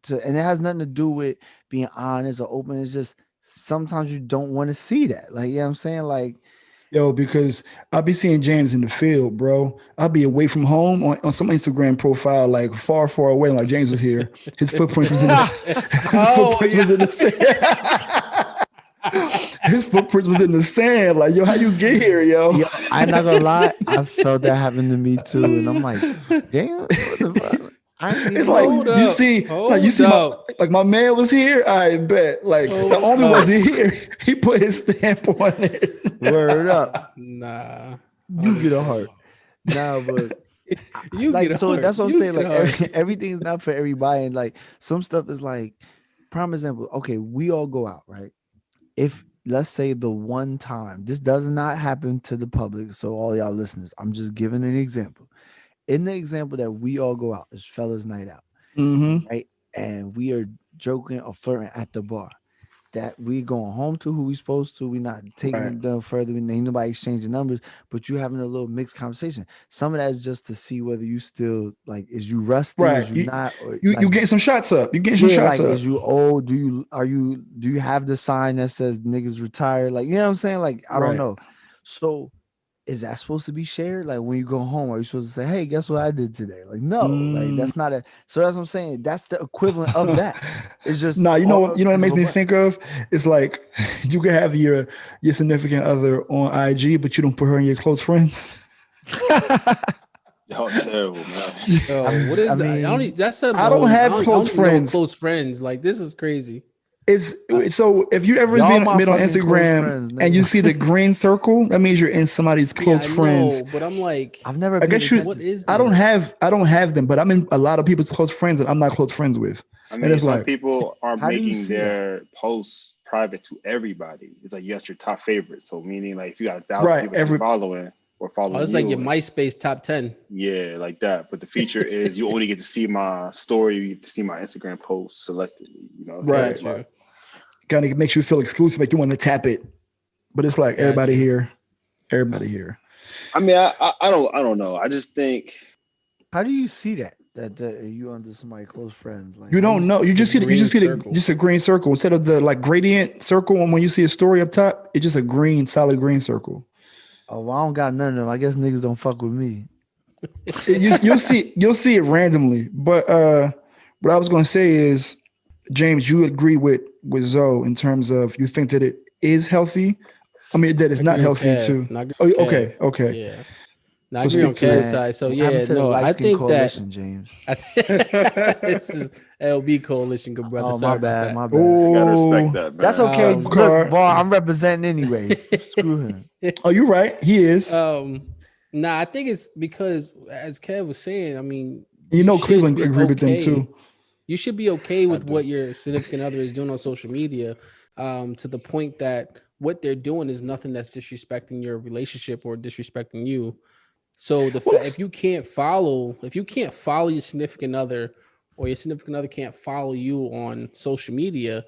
And it has nothing to do with being honest or open. It's just sometimes you don't want to see that. Like, you know what I'm saying? Like, yo, because I'll be seeing James in the field, bro. I'll be away from home on some Instagram profile, like far, far away. Like, James was here. His footprint was in the sand. His footprints was in the sand. Like, yo, how you get here, yo? I'm not gonna lie. I felt that happen to me too. And I'm like, damn, what the fuck? It's like you see, my man was here. I bet. Like, the only wasn't here. He put his stamp on it. Word up. Nah, you get a heart. Nah, but you like, get a so heart. That's what I'm saying. Like, everything's not for everybody, and like, some stuff is like, prime example. Okay, we all go out, right? If let's say the one time, this does not happen to the public, so all y'all listeners, I'm just giving an example. in the example that we all go out, it's fellas' night out, right? And we are joking or flirting at the bar. That we going home to who we supposed to. We not taking it down further. We ain't nobody exchanging numbers, but you having a little mixed conversation. Some of that is just to see whether you still like, is you rusty, is you not, or you like, getting some shots up. You getting some shots up. Is you old? Do you have the sign that says niggas retired? Like, you know what I'm saying? Like, I don't know. So is that supposed to be shared? Like when you go home, are you supposed to say, hey, guess what I did today? Like, no, like that's not a, so that's what I'm saying. That's the equivalent of that. It's just you know what it makes me think of? It's like you can have your significant other on IG, but you don't put her in your close friends. Y'all terrible, man. Yo, what is that? I don't have close friends. Close friends, like this is crazy. It's so if you ever been on Instagram and you see the green circle, that means you're in somebody's close friends. But I'm like, I've never. I guess what is I don't have them, but I'm in a lot of people's close friends that I'm not close friends with. I mean, some people are making their posts private to everybody. It's like you got your top favorites. So meaning like if you got 1,000 people you're following or following, it's like your MySpace top 10. Yeah, like that. But the feature is you only get to see my story, you get to see my Instagram post selectively. You know, right? Kind of makes you feel exclusive, like you want to tap it, but it's like everybody here. I mean, I don't know. I just think. How do you see that you under somebody close friends? Like you don't know. You just see just a green circle instead of the like gradient circle. And when you see a story up top, it's just a solid green circle. Oh, well, I don't got none of them. I guess niggas don't fuck with me. You'll see it randomly. But what I was going to say is, James, you agree with Zoe in terms of you think that it is healthy. I mean, that it's not healthy too. Okay. Yeah. I agree on Kev's side. So I think coalition, James. This is LB coalition, good brother. Oh, my bad. You gotta respect that, man. That's okay. Look, boy, I'm representing anyway. Screw him. Oh, you're right. He is. I think it's because, as Kev was saying, I mean, Cleveland agree with them too. You should be okay with what your significant other is doing on social media, to the point that what they're doing is nothing that's disrespecting your relationship or disrespecting you. So if you can't follow your significant other, or your significant other can't follow you on social media,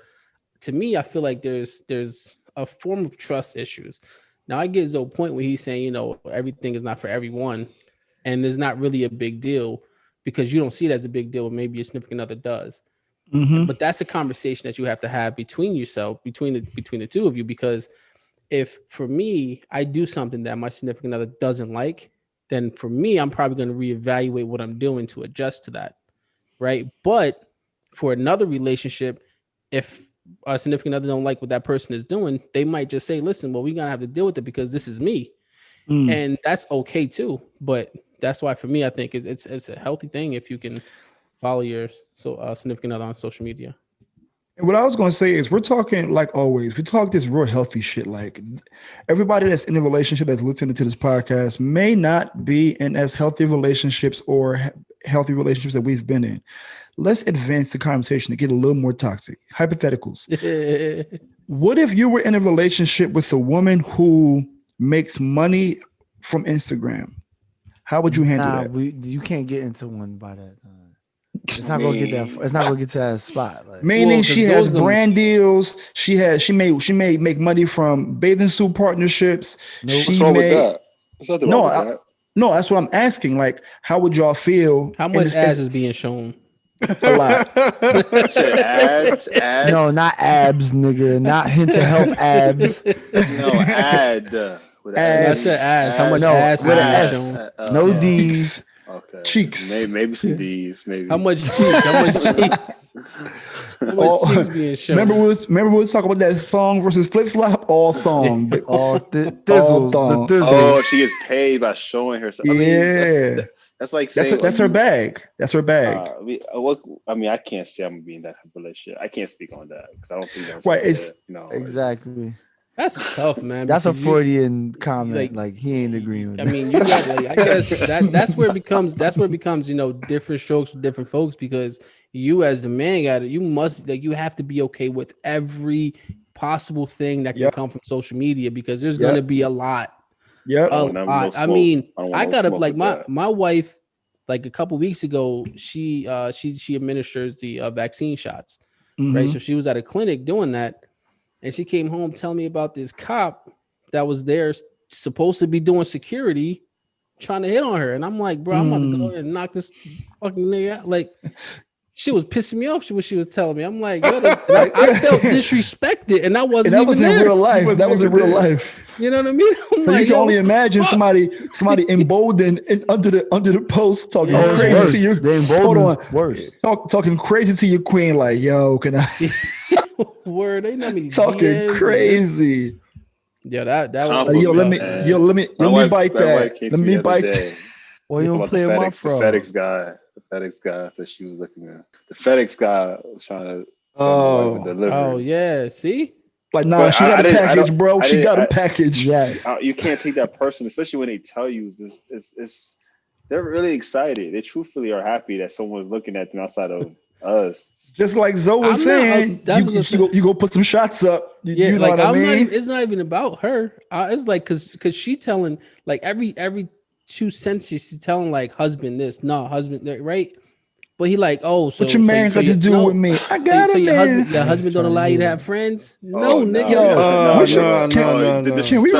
to me, I feel like there's a form of trust issues. Now I get Zoe's point where he's saying, everything is not for everyone, and there's not really a big deal because you don't see it as a big deal. Maybe your significant other does. Mm-hmm. But that's a conversation that you have to have between the two of you, because if for me, I do something that my significant other doesn't like, then for me, I'm probably going to reevaluate what I'm doing to adjust to that. Right. But for another relationship, if a significant other don't like what that person is doing, they might just say, listen, well, we're going to have to deal with it because this is me. And that's okay too. But that's why for me, I think it's a healthy thing if you can follow your significant other on social media. And what I was going to say is we're talking, like always, we talk this real healthy shit. Like everybody that's in a relationship that's listening to this podcast may not be in as healthy relationships or healthy relationships that we've been in. Let's advance the conversation to get a little more toxic. Hypotheticals. What if you were in a relationship with a woman who makes money from Instagram? How would you handle that? You can't get into one by that time. It's not gonna get that. It's not gonna get to that spot. Like, meaning she has brand deals. She may make money from bathing suit partnerships. What's wrong with that? There's nothing wrong with that. No, that's what I'm asking. Like, how would y'all feel? How much ads is being shown? A lot. Ads. No, not abs, nigga. Not hint of health abs. No, ad. Ads. Ads. How much ads with an S? No D's. Okay. Cheeks. Maybe some D's. Maybe. How much cheeks? How much cheeks? How much cheeks being shown? Remember we was talking about that thong versus flip flop. All thong. All thizzles. Thong. The thizzles. Oh, she gets paid by showing herself. I mean, that's like saying, that's her bag. That's her bag. I can't say I'm gonna be in that relationship. I can't speak on that because I don't think that's right. It's exactly. That's tough, man. That's a Freudian comment. Like he ain't agreeing with. I mean, you got. I guess that's where it becomes. Different strokes for different folks, because you as a man you have to be okay with every possible thing that can come from social media, because there's gonna be a lot. Yeah. I mean, I gotta like my wife like a couple weeks ago, she administers the vaccine shots, Mm-hmm. right? So she was at a clinic doing that, and she came home telling me about this cop that was there supposed to be doing security, trying to hit on her, and I'm like, bro, I'm about to go and knock this fucking nigga out. Like, she was pissing me off. What she was telling me, I'm like, yo, I felt disrespected, and that wasn't in real life. That was in real life. You know what I mean? So like, you can only imagine somebody emboldened and under the post talking crazy to you. Hold on, worse. Talking crazy to your queen, like, yo, can I? Word, ain't that many talking DMs crazy. Yeah, that was. Let me bite that. Let me bite that. Well, you don't play my FedEx. The FedEx guy that she was looking at. The FedEx guy was trying to deliver. Oh yeah, see. Like, nah, she got a package, bro. She got a package. Yes. You can't take that person, especially when they tell you this. They're really excited. They truthfully are happy that someone's looking at them outside of us. Just like Zoe was saying, you go put some shots up. You know what I mean? It's not even about her. It's like because she telling like every 2 sentences she's telling like husband this, no husband that, right? But he like, oh, so what your man got to do with me? I got so a man. Your husband don't allow you to have friends? No, nigga. Can we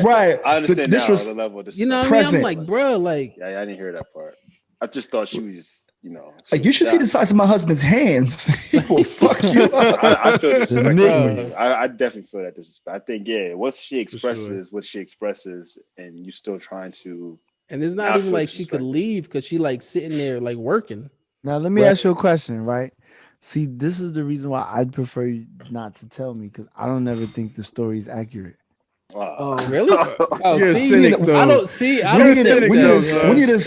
right? I understand now the level of this. You know what I mean? I'm like, bro, like, yeah, I didn't hear that part. I just thought she was just, like, you should see the size of my husband's hands. He will fuck you up. I feel disrespect. I definitely feel that disrespect. I think, once she expresses what she expresses, and you're still trying to. And it's not even like she could leave because she like sitting there like working. Now let me ask you a question, right? See, this is the reason why I'd prefer you not to tell me, because I don't ever think the story is accurate. Oh, really? You're a cynic, though. I don't see. We need a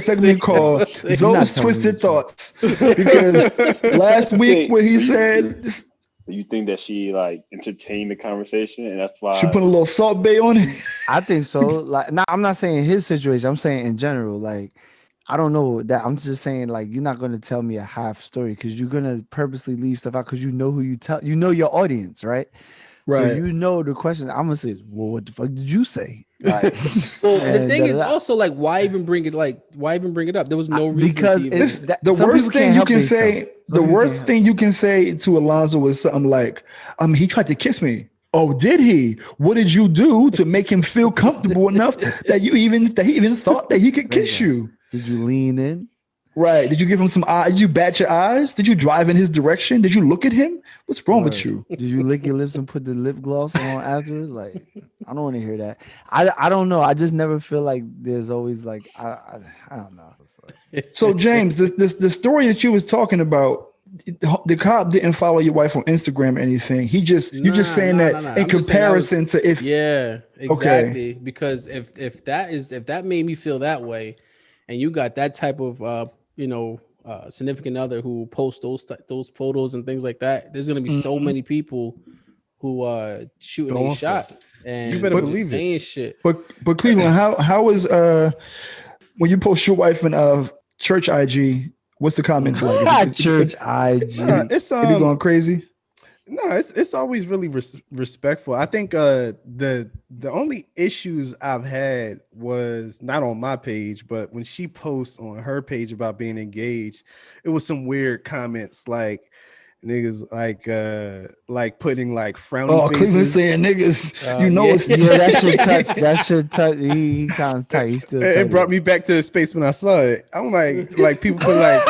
segment called Zoe's Twisted Thoughts. Because last week when he said, so you think that she like entertained the conversation, and that's why she put a little Salt Bay on it? I think so. Like, now I'm not saying his situation. I'm saying in general. Like, I don't know that. I'm just saying, like, you're not going to tell me a half story because you're going to purposely leave stuff out because you know who you tell. You know your audience, right? Right. So you know the question. I'm gonna say, well, what the fuck did you say? Right. Well, the thing is also like, why even bring it up? There was no reason. Because the worst thing you can say. The worst thing you can say to Alonzo is something like, he tried to kiss me. Oh, did he? What did you do to make him feel comfortable enough that he even thought that he could kiss you? Did you lean in? Right. Did you give him some eyes? Did you bat your eyes? Did you drive in his direction? Did you look at him? What's wrong with you? Did you lick your lips and put the lip gloss on afterwards? Like, I don't want to hear that. I don't know. I just never feel like there's always like, I don't know. So James, the story that you was talking about, the cop didn't follow your wife on Instagram or anything. You're just saying that in comparison to if. Yeah, exactly. Okay. Because if that made me feel that way, and you got that type of significant other who posts those photos and things like that, there's gonna be so many people who shooting a shot, and you better believe saying shit. But Cleveland, how is when you post your wife in church IG? What's the comments like? Church IG, it's going crazy. No, it's always really respectful. I think the only issues I've had was not on my page, but when she posts on her page about being engaged, it was some weird comments like niggas like putting like frowny faces. Cleveland saying niggas, it's that should touch. He kind of tight. He still. It brought me back to the space when I saw it. I'm like people put like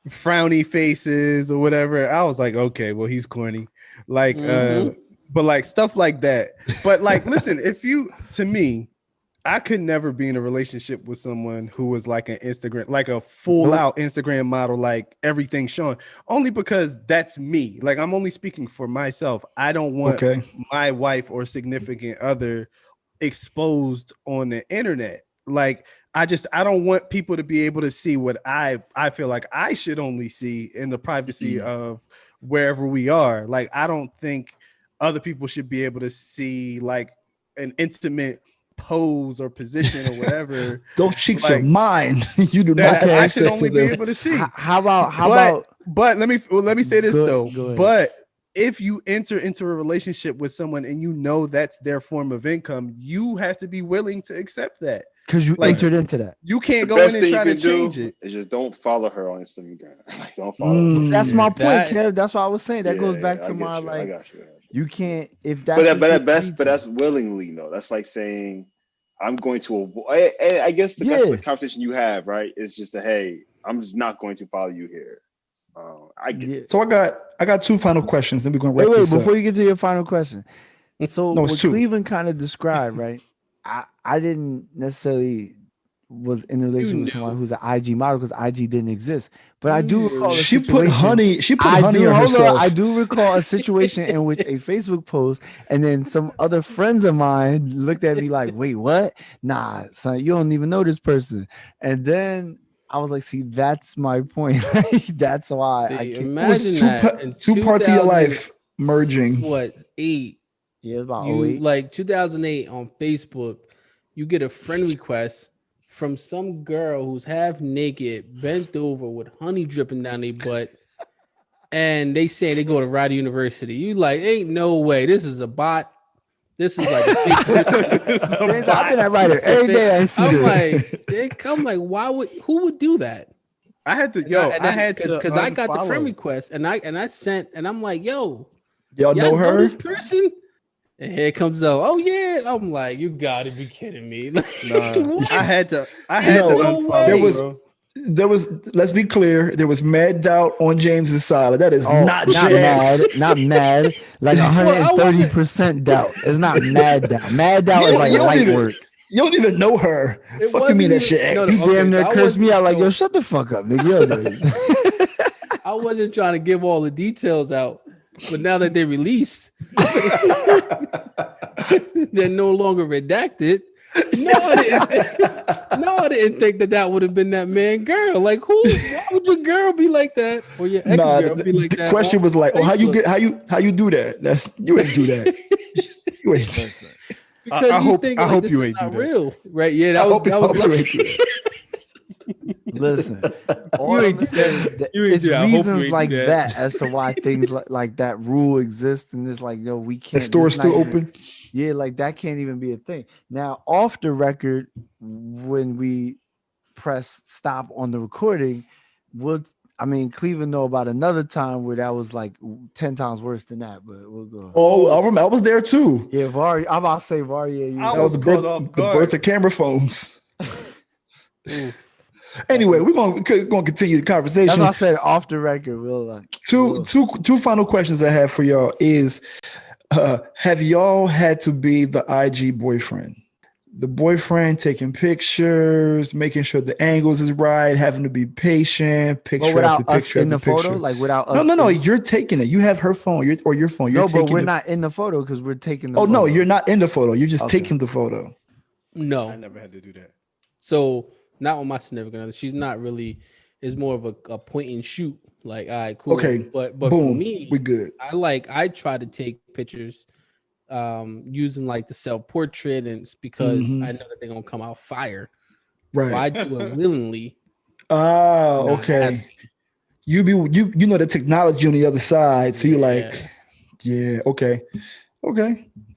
frowny faces or whatever. I was like, okay, well, he's corny. Like, but like stuff like that. But like, listen, to me, I could never be in a relationship with someone who was like an Instagram, like a full out Instagram model, like everything showing, only because that's me. Like, I'm only speaking for myself. I don't want my wife or significant other exposed on the internet. Like, I don't want people to be able to see what I feel like I should only see in the privacy of wherever we are. Like, I don't think other people should be able to see like an intimate pose or position or whatever. Those cheeks are mine. You do not have I access should only to them. be able to see. How about? But let me say this go ahead. But if you enter into a relationship with someone and you know that's their form of income, you have to be willing to accept that. Because you entered into that. You can't go in and try to change it. Is just don't follow her on Instagram. Like, don't follow her. That's my point, Kev. That's what I was saying. That goes back to my I got you. You can't if that's but that's willingly though. That's like saying I'm going to avoid. I guess that's the conversation you have, right? It's just that hey, I'm just not going to follow you here. I get it. So I got two final questions. Then we're going to wrap this up. Before you get to your final question. So what Cleveland kind of described, right? I didn't necessarily was in a relationship with someone who's an IG model because IG didn't exist. But I do recall she put honey on herself. I do recall a situation in which a Facebook post and then some other friends of mine looked at me like, wait, what? Nah, son, you don't even know this person. And then I was like, see, that's my point. That's why I can't imagine two parts of your life merging. What, 8? Yeah, it's about 08. Like 2008 on Facebook, you get a friend request from some girl who's half naked, bent over with honey dripping down their butt, and they say they go to Rider University. You like, ain't no way. This is a bot. This is like I've been at Rider every day. I see I'm like, who would do that? I had to, because I got the friend request and I sent, and I'm like, yo, y'all know her? This person? And here it comes out. Oh yeah, I'm like, you gotta be kidding me. Nah, I had to unfollow. There was. Let's be clear. There was mad doubt on James's side. That is not mad. Like 130% doubt. It's not mad doubt. Mad doubt is like light work. You don't even know her. Fucking me that shit. You damn near cursed me out like, yo, shut the fuck up, nigga. I wasn't trying to give all the details out. But now that they're released, they're no longer redacted. No, I didn't think that would have been that man girl. Like, why would your girl be like that? Or your ex girl be like that? The question was like, how you do that? You ain't do that. You ain't. Because I hope you ain't do that. Real, right? Yeah, that was lucky. Listen, it's reasons like that as to why things like that rule exists, and it's like, yo, we can't. The store's still open. Yeah, like that can't even be a thing. Now, off the record, when we press stop on the recording, Cleveland know about another time where that was like 10 times worse than that, but we'll go. Oh, I was there too. Yeah, Vari. I'm about to say Vari. Yeah, that was the birth of camera phones. Anyway, we're gonna continue the conversation. As I said, off the record, we'll two final questions I have for y'all is, have y'all had to be the IG boyfriend? The boyfriend taking pictures, making sure the angles is right, having to be patient, picture after picture in the photo, like without us. No, you're taking it. You have her phone, your phone. No, but we're not in the photo because we're taking the photo. No, you're not in the photo. You're just taking the photo. No, I never had to do that. So not with my significant other. She's not really. It's more of a point and shoot. Like, all right, cool. Okay, but boom, for me, we good. I try to take pictures using like the self-portrait, and it's because I know that they're gonna come out fire. Right. So I do it willingly. Okay. You know the technology on the other side, so you're like, yeah, okay.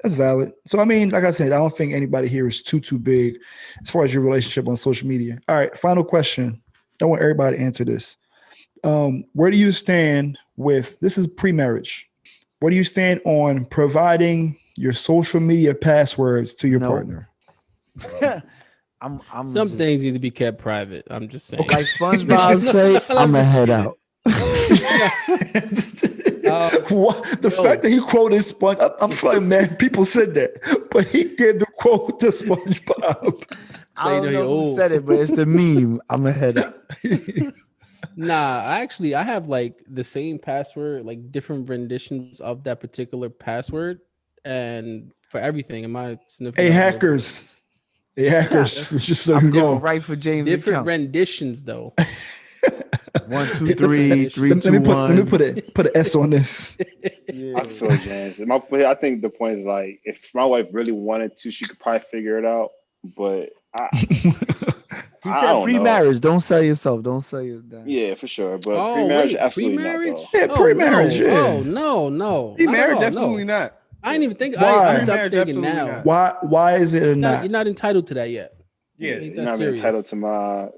That's valid. So I mean, like I said, I don't think anybody here is too big as far as your relationship on social media. All right, final question. I want everybody to answer this. Where do you stand with, this is pre-marriage, where do you stand on providing your social media passwords to your partner? Some things need to be kept private. I'm just saying. Like SpongeBob say, I'm gonna head out. The fact that he quoted Sponge, I'm sorry, man. People said that, but he gave the quote to SpongeBob. I don't know who said it, but it's the meme. I'm gonna head out. Nah, I have like the same password, like different renditions of that particular password, and for everything. Am I Hey hackers, just so you know, right for James. Different account. Renditions though. 1, 2, 3, 3, 2, 1. Let me put an S on this. I feel James. I think the point is like, if my wife really wanted to, she could probably figure it out. But he said pre-marriage. Don't sell yourself. Don't sell your dad. Yeah, for sure. But pre-marriage, absolutely pre-marriage? not. Yeah, pre-marriage. No. Yeah. Oh no. Pre-marriage, absolutely not. I didn't even think. Why? I'm thinking now. Why is it not? You're not entitled to that yet. Yeah, you're not really entitled to my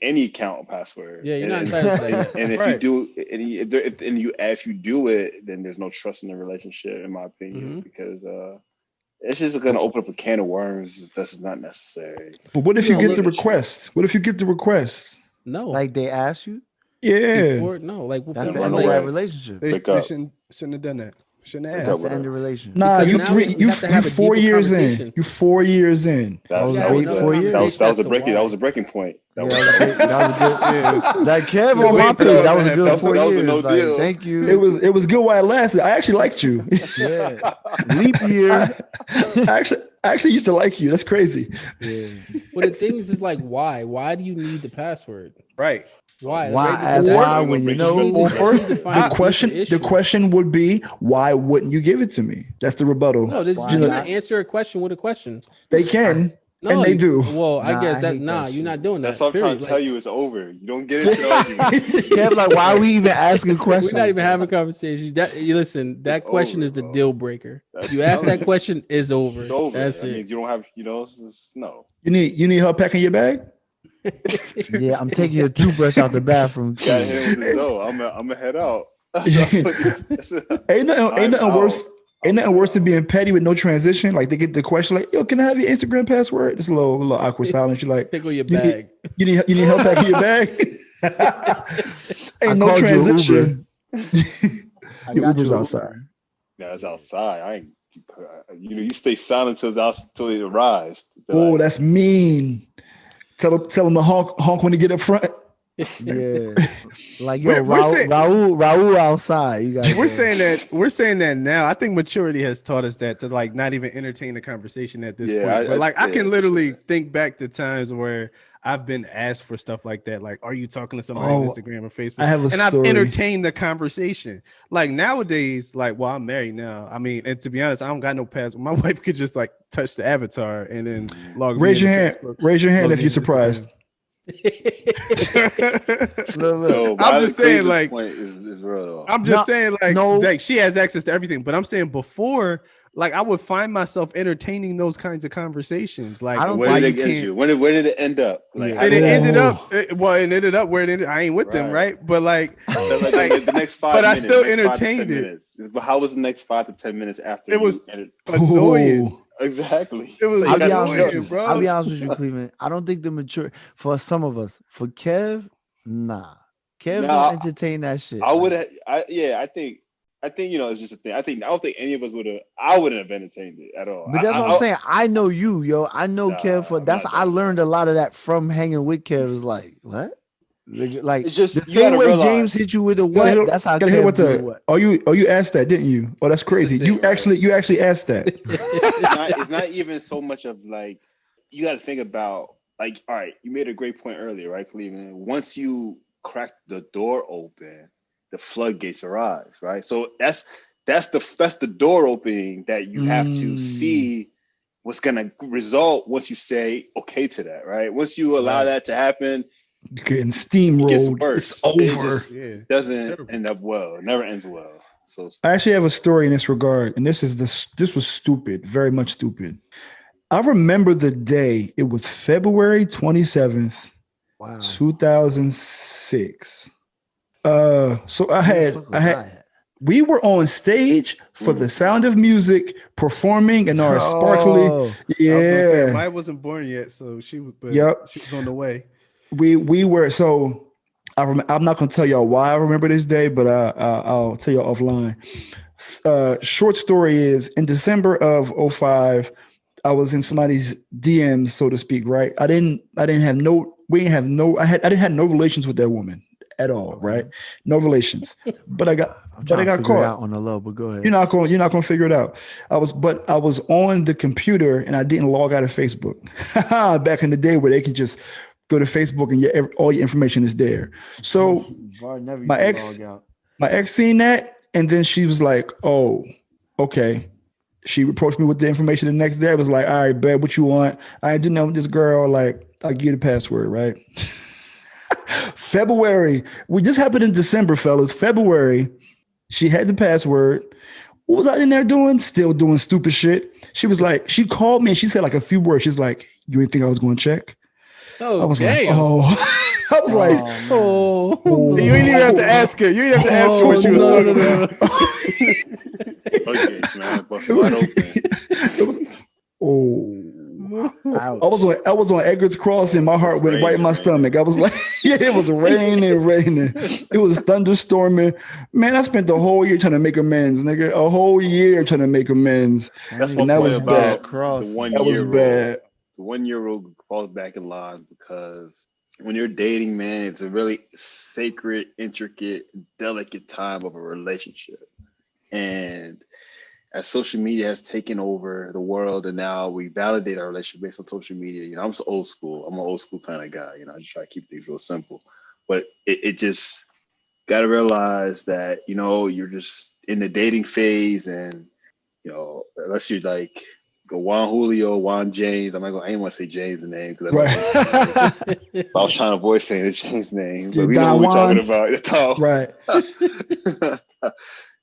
any account password. Yeah, you're not entitled to that. And if you do, if you do it, then there's no trust in the relationship, in my opinion, because it's just going to open up a can of worms. That's not necessary. But what if you get the request? What if you get the request? No, like they ask you. Yeah, no, like that's the end of that relationship. They shouldn't have done that. Shouldn't have. That's the end of the relationship. Nah, you 4 years in. You 4 years in. That was a breaking point. That was good. That Kev on my page. That was a good 4 years. No deal. Thank you. It was good while it lasted. I actually liked you. Yeah. Leap year. I actually used to like you. That's crazy. Yeah. But the thing is like, why? Why do you need the password? Right. Why? Why when you know? Or the question would be, why wouldn't you give it to me? That's the rebuttal. No, you cannot answer a question with a question. They can. And they do. Well, I guess you're not doing that. That's what I'm trying to tell you. It's over. You don't get into argument. Yeah, like, why are we even asking questions? We're not even having conversations. Listen, that question is the deal breaker. You ask that question, it's over. It's over. That's it. Means you don't have, no. You need help packing your bag? Yeah, I'm taking your toothbrush out the bathroom. I'm gonna head out. Ain't nothing worse. Ain't nothing worse than being petty with no transition. Like they get the question, like, "Yo, can I have your Instagram password?" It's a little awkward silence. You're like, "Tickle your bag." You need help packing your bag. Ain't no transition. Your Uber's outside. Yeah, it's outside. I ain't. You stay silent till it arrives. Oh, that's mean. Tell them to honk when you get up front. Yeah, like Raul outside. You guys, we're saying that now. I think maturity has taught us that to like not even entertain the conversation at this point. But I can literally think back to times where I've been asked for stuff like that. Like, are you talking to somebody on Instagram or Facebook? I've entertained the conversation. Like nowadays, I'm married now. I mean, and to be honest, I don't got no password. My wife could just like touch the avatar and then log. Raise your hand. Raise your hand if you're surprised. Look. I'm just saying, like, like she has access to everything. But I'm saying before, like, I would find myself entertaining those kinds of conversations. Like, where did it end up? Like, it ended up where it ended. I ain't with them, right? But like the next 5 but minutes, I still entertained it. But how was the next 5 to 10 minutes after? It was annoying. Exactly. It was annoying, bro. I'll be honest with you, Cleveland. I don't think the mature for some of us. For Kev, nah. Kev don't entertain that shit. I would. I think it's just a thing. I don't think any of us would have. I wouldn't have entertained it at all. But that's what I'm saying. I know you, yo. I know Kev for that's. I learned a lot of that from hanging with Kev. Is like what? Like it's just the same way James hit you with a what? That's how Kev what the what. Oh, you asked that, didn't you? Oh, that's crazy. You actually asked that. It's not even so much of like you got to think about like. All right, you made a great point earlier, right, Cleveland? Once you crack the door open, the floodgates arrive, right? So that's the door opening that you have to see what's gonna result once you say okay to that, right? Once you allow that to happen, you're getting steamrolled. It's over. It doesn't end up well. It never ends well. So I actually have a story in this regard, and this was stupid, very much stupid. I remember the day. It was February 27th, 2006. So we were on stage for the Sound of Music performing in our sparkly. Yeah, Maya wasn't born yet, so she was on the way. We were so. I'm not gonna tell y'all why I remember this day, but I'll tell y'all offline. Short story is in December of 2005, I was in somebody's DMs, so to speak. Right, I didn't have no relations with that woman at all, right? No relations. But I got caught out on the low. But go ahead. You're not gonna figure it out. I was on the computer and I didn't log out of Facebook. Back in the day where they can just go to Facebook and all your information is there. So my ex seen that, and then she was like, "Oh, okay." She approached me with the information the next day. I was like, "All right, babe, what you want?" I didn't know this girl. Like, I'll give you the password, right? February. We just happened in December, fellas. February, she had the password. what was I in there doing? Still doing stupid shit. She was like, she called me and she said like a few words. She's like, you didn't think I was going to check? Oh, I was damn. like, oh, I was like, Oh, You didn't even have to ask her. You didn't have to ask her what she was talking about. Okay, man, bust wide open. I was on Edgar's cross and my heart went right in my stomach. I was like, yeah, it was raining. It was thunderstorming. Man, I spent the whole year trying to make amends, nigga. A whole year trying to make amends. That's and that was bad. The 1 year that was rule. bad. The 1 year rule falls back in line because when you're dating, man, it's a really sacred, intricate, delicate time of a relationship. And as social media has taken over the world, and now we validate our relationship based on social media. You know, I'm so old school. I'm an old school kind of guy. You know, I just try to keep things real simple. But it just got to realize that, you know, you're just in the dating phase, and, you know, unless you're like go Juan Julio, Juan James. I ain't want to say James' name because I was trying to avoid saying James' name. But we know what we're talking about. Right.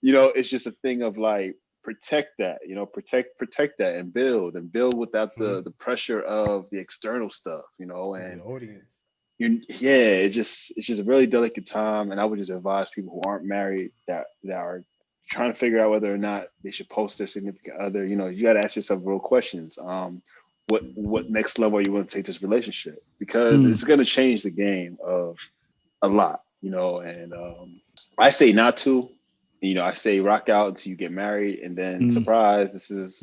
You know, it's just a thing of like, protect that, you know, protect that and build without the pressure of the external stuff, you know, and the audience. It's just a really delicate time. And I would just advise people who aren't married that are trying to figure out whether or not they should post their significant other. You know, you got to ask yourself real questions. What next level are you willing to take this relationship? Because it's going to change the game of a lot, you know, and I say not to. You know, I say rock out until you get married, and then surprise, this is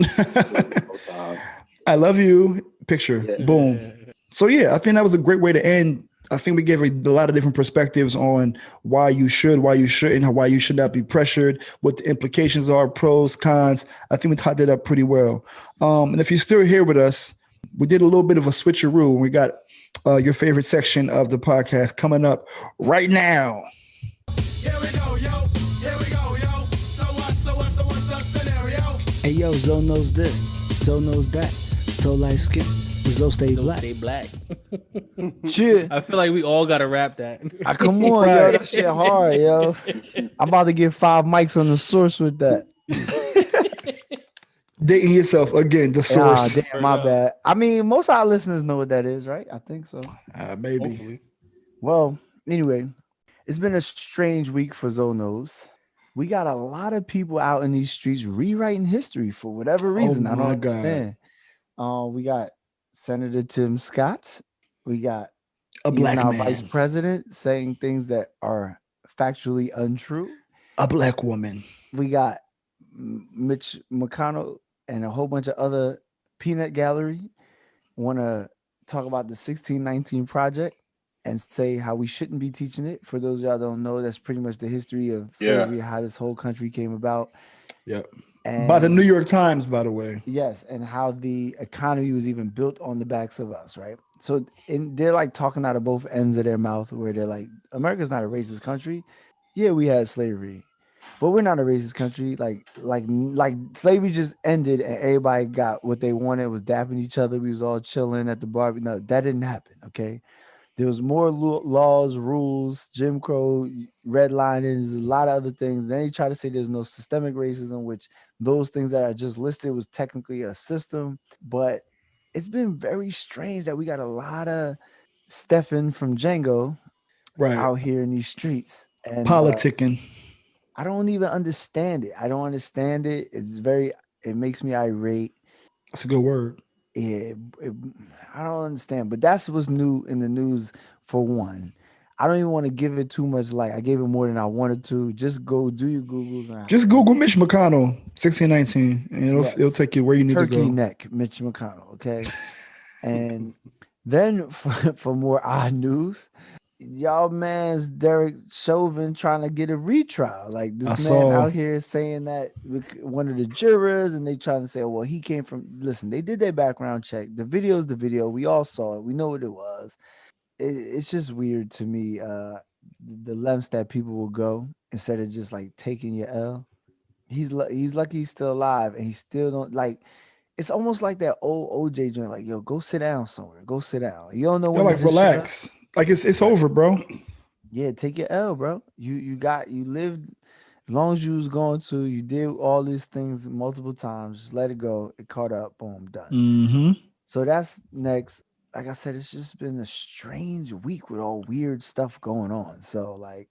I love you. Picture. Yeah. Boom. So yeah, I think that was a great way to end. I think we gave a lot of different perspectives on why you should, why you shouldn't, why you should not be pressured, what the implications are, pros, cons. I think we tied that up pretty well. And if you're still here with us, we did a little bit of a switcheroo. We got your favorite section of the podcast coming up right now. Here we go, yo. Here we go, yo. So what's the scenario? Hey, yo, Zoe knows this. Zoe knows that. So light skin. Zoe stay black. Stay black. Shit. I feel like we all gotta rap that. Come on, yo. That shit hard, yo. I'm about to get 5 mics on the source with that. Dating yourself again, the source. Damn, my bad. I mean, most of our listeners know what that is, right? I think so. Maybe. Hopefully. Well, anyway, it's been a strange week for Zonos. We got a lot of people out in these streets rewriting history for whatever reason. I don't understand. We got Senator Tim Scott. We got a black man, vice president, saying things that are factually untrue. A black woman. We got Mitch McConnell and a whole bunch of other peanut gallery want to talk about the 1619 Project and say how we shouldn't be teaching it. For those of y'all don't know, that's pretty much the history of slavery, how this whole country came about. Yep. And by the New York Times, by the way. Yes, and how the economy was even built on the backs of us, right? So they're like talking out of both ends of their mouth where they're like, America's not a racist country. Yeah, we had slavery, but we're not a racist country. Like slavery just ended and everybody got what they wanted, was dapping each other. We was all chilling at the bar. No, that didn't happen, okay? There was more laws, rules, Jim Crow, redlining, a lot of other things. Then they try to say there's no systemic racism, which those things that I just listed was technically a system. But it's been very strange that we got a lot of Stefan from Django out here in these streets. And politicking. I don't even understand it. I don't understand it. It makes me irate. That's a good word. Yeah, I don't understand, but that's what's new in the news for one. I don't even want to give it too much light. I gave it more than I wanted to. Just go do your Googles. Just Google Mitch McConnell, 1619, and it'll take you where you need to go. Turkey neck, Mitch McConnell, okay? And then for more odd news, y'all man's Derek Chauvin trying to get a retrial. Like this man out here saying that one of the jurors, and they trying to say, well, he came from. Listen, they did their background check. The video's the video. We all saw it. We know what it was. It's just weird to me. The lengths that people will go instead of just like taking your L. He's lucky he's still alive, and he still don't like. It's almost like that old OJ joint. Like, yo, go sit down somewhere. Go sit down. You don't know when. Like relax. Like it's over, bro. Yeah, take your L, bro. You lived As long as you was going to, you did all these things multiple times, just let it go. It caught up, boom, done. Mm-hmm. So that's next. Like I said, it's just been a strange week with all weird stuff going on. So like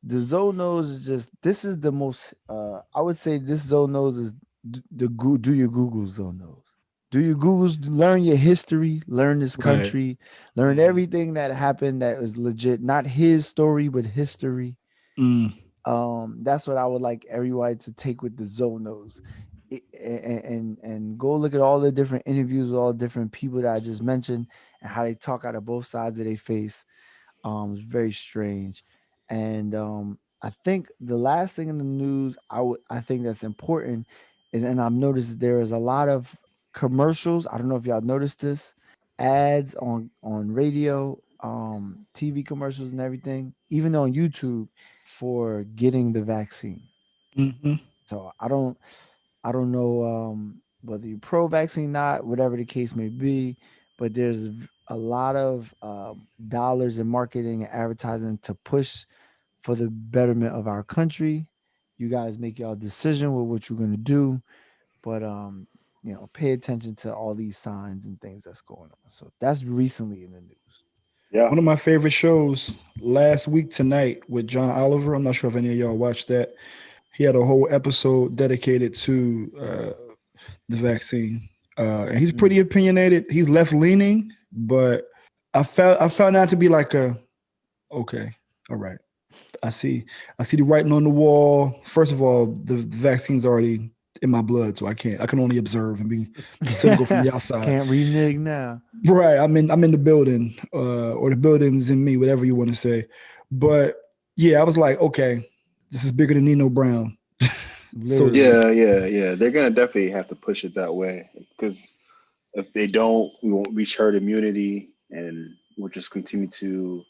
the Zone Nose is just, this is the most, I would say this Zone Nose is do your Google Zone Nose. Do your Googles, learn your history, learn this country, learn everything that happened that was legit, not his story, but history. That's what I would like everybody to take with the Zone Nose. And go look at all the different interviews with all the different people that I just mentioned and how they talk out of both sides of their face. It's very strange. And I think the last thing in the news I think that's important is, and I've noticed there is a lot of commercials. I don't know if y'all noticed this, ads on radio, TV commercials and everything, even on YouTube for getting the vaccine. So I don't know whether you're pro-vaccine, not, whatever the case may be, but there's a lot of dollars in marketing and advertising to push for the betterment of our country. You guys make y'all decision with what you're going to do, but pay attention to all these signs and things that's going on. So that's recently in the news. Yeah. One of my favorite shows last week tonight with John Oliver. I'm not sure if any of y'all watched that. He had a whole episode dedicated to the vaccine. And he's pretty opinionated. He's left leaning, but I found out to be like okay, all right. I see the writing on the wall. First of all, the vaccine's already in my blood, so I can only observe and be cynical from the outside. Can't renege now. Right. I'm in the building, or the building's in me, whatever you want to say. But yeah, I was like, okay, this is bigger than Nino Brown. So yeah. They're gonna definitely have to push it that way, because if they don't, we won't reach herd immunity, and we'll just continue to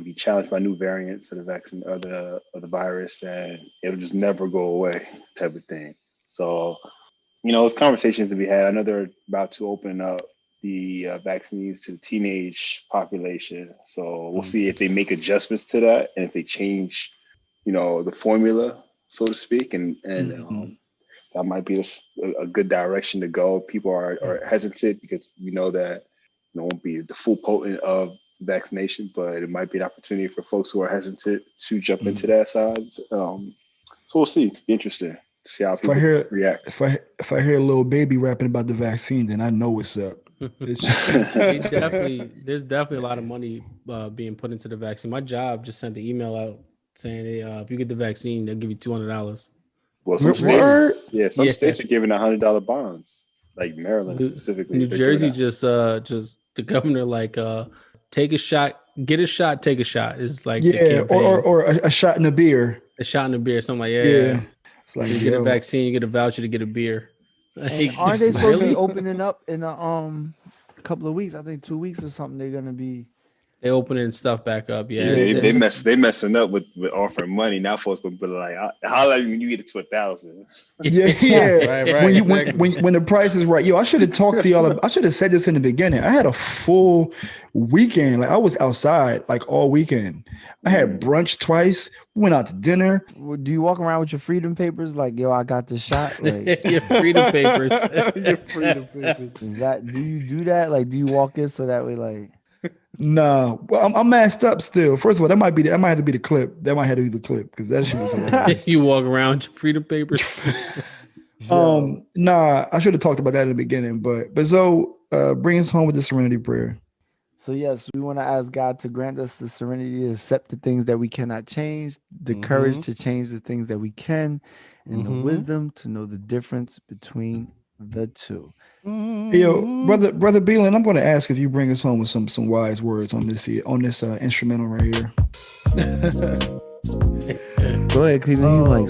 be challenged by new variants of the vaccine of the virus, and it'll just never go away, type of thing. So, it's conversations to be had. I know they're about to open up the vaccines to the teenage population. So we'll see if they make adjustments to that, and if they change, the formula, so to speak, and that might be a good direction to go. People are hesitant because we know that it won't be the full potent of vaccination, but it might be an opportunity for folks who are hesitant to jump into that side. So we'll see. Be interesting to see how people react. If I hear a little baby rapping about the vaccine, then I know what's up. There's definitely a lot of money being put into the vaccine. My job just sent the email out saying, if you get the vaccine, they'll give you $200. Well, some states are giving $100 bonds, like Maryland specifically. New Jersey just the governor take a shot, get a shot, take a shot. It's like or a shot in a beer. A shot in a beer, something like It's like, you get a vaccine, you get a voucher to get a beer. Like, aren't they supposed to be opening up in a couple of weeks? I think 2 weeks or something. They're gonna be. They opening stuff back up. Yeah, they messing up with offering money. Now folks gonna be like, how long when you get it to 1,000? Yeah. Right. When the price is right. I should have talked to y'all. I should have said this in the beginning. I had a full weekend. Like, I was outside like all weekend. I had brunch twice. Went out to dinner. Do you walk around with your freedom papers? Like, I got the shot. Like, your freedom papers. Your freedom papers. Do you do that? Like, do you walk in so that way, like? No, well, I'm masked up still. First of all, that might have to be the clip. That might have to be the clip, because that shit was hilarious. You walk around with your freedom papers. Nah, I should have talked about that in the beginning, but Zoe, bring us home with the serenity prayer. So yes, we want to ask God to grant us the serenity to accept the things that we cannot change, the courage to change the things that we can, and the wisdom to know the difference between the two. Hey, yo, brother Beelan, I'm going to ask if you bring us home with some wise words on this instrumental right here. Go ahead, Cleveland.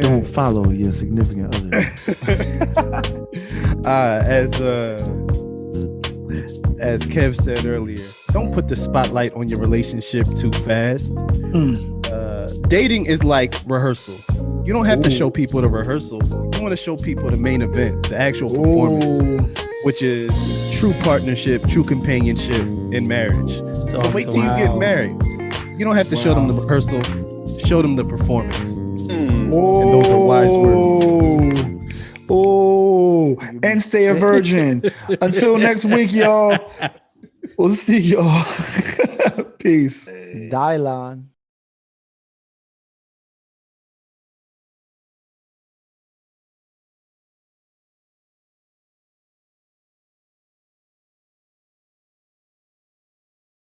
Don't follow your significant other. As Kev said earlier, don't put the spotlight on your relationship too fast. Dating is like rehearsal. You don't have to show people the rehearsal. You want to show people the main event, the actual performance, which is true partnership, true companionship in marriage. So wait till you get married. You don't have to show them the rehearsal. Show them the performance. And those are wise words. Oh, and stay a virgin. Until next week, y'all. We'll see y'all. Peace. Dylon.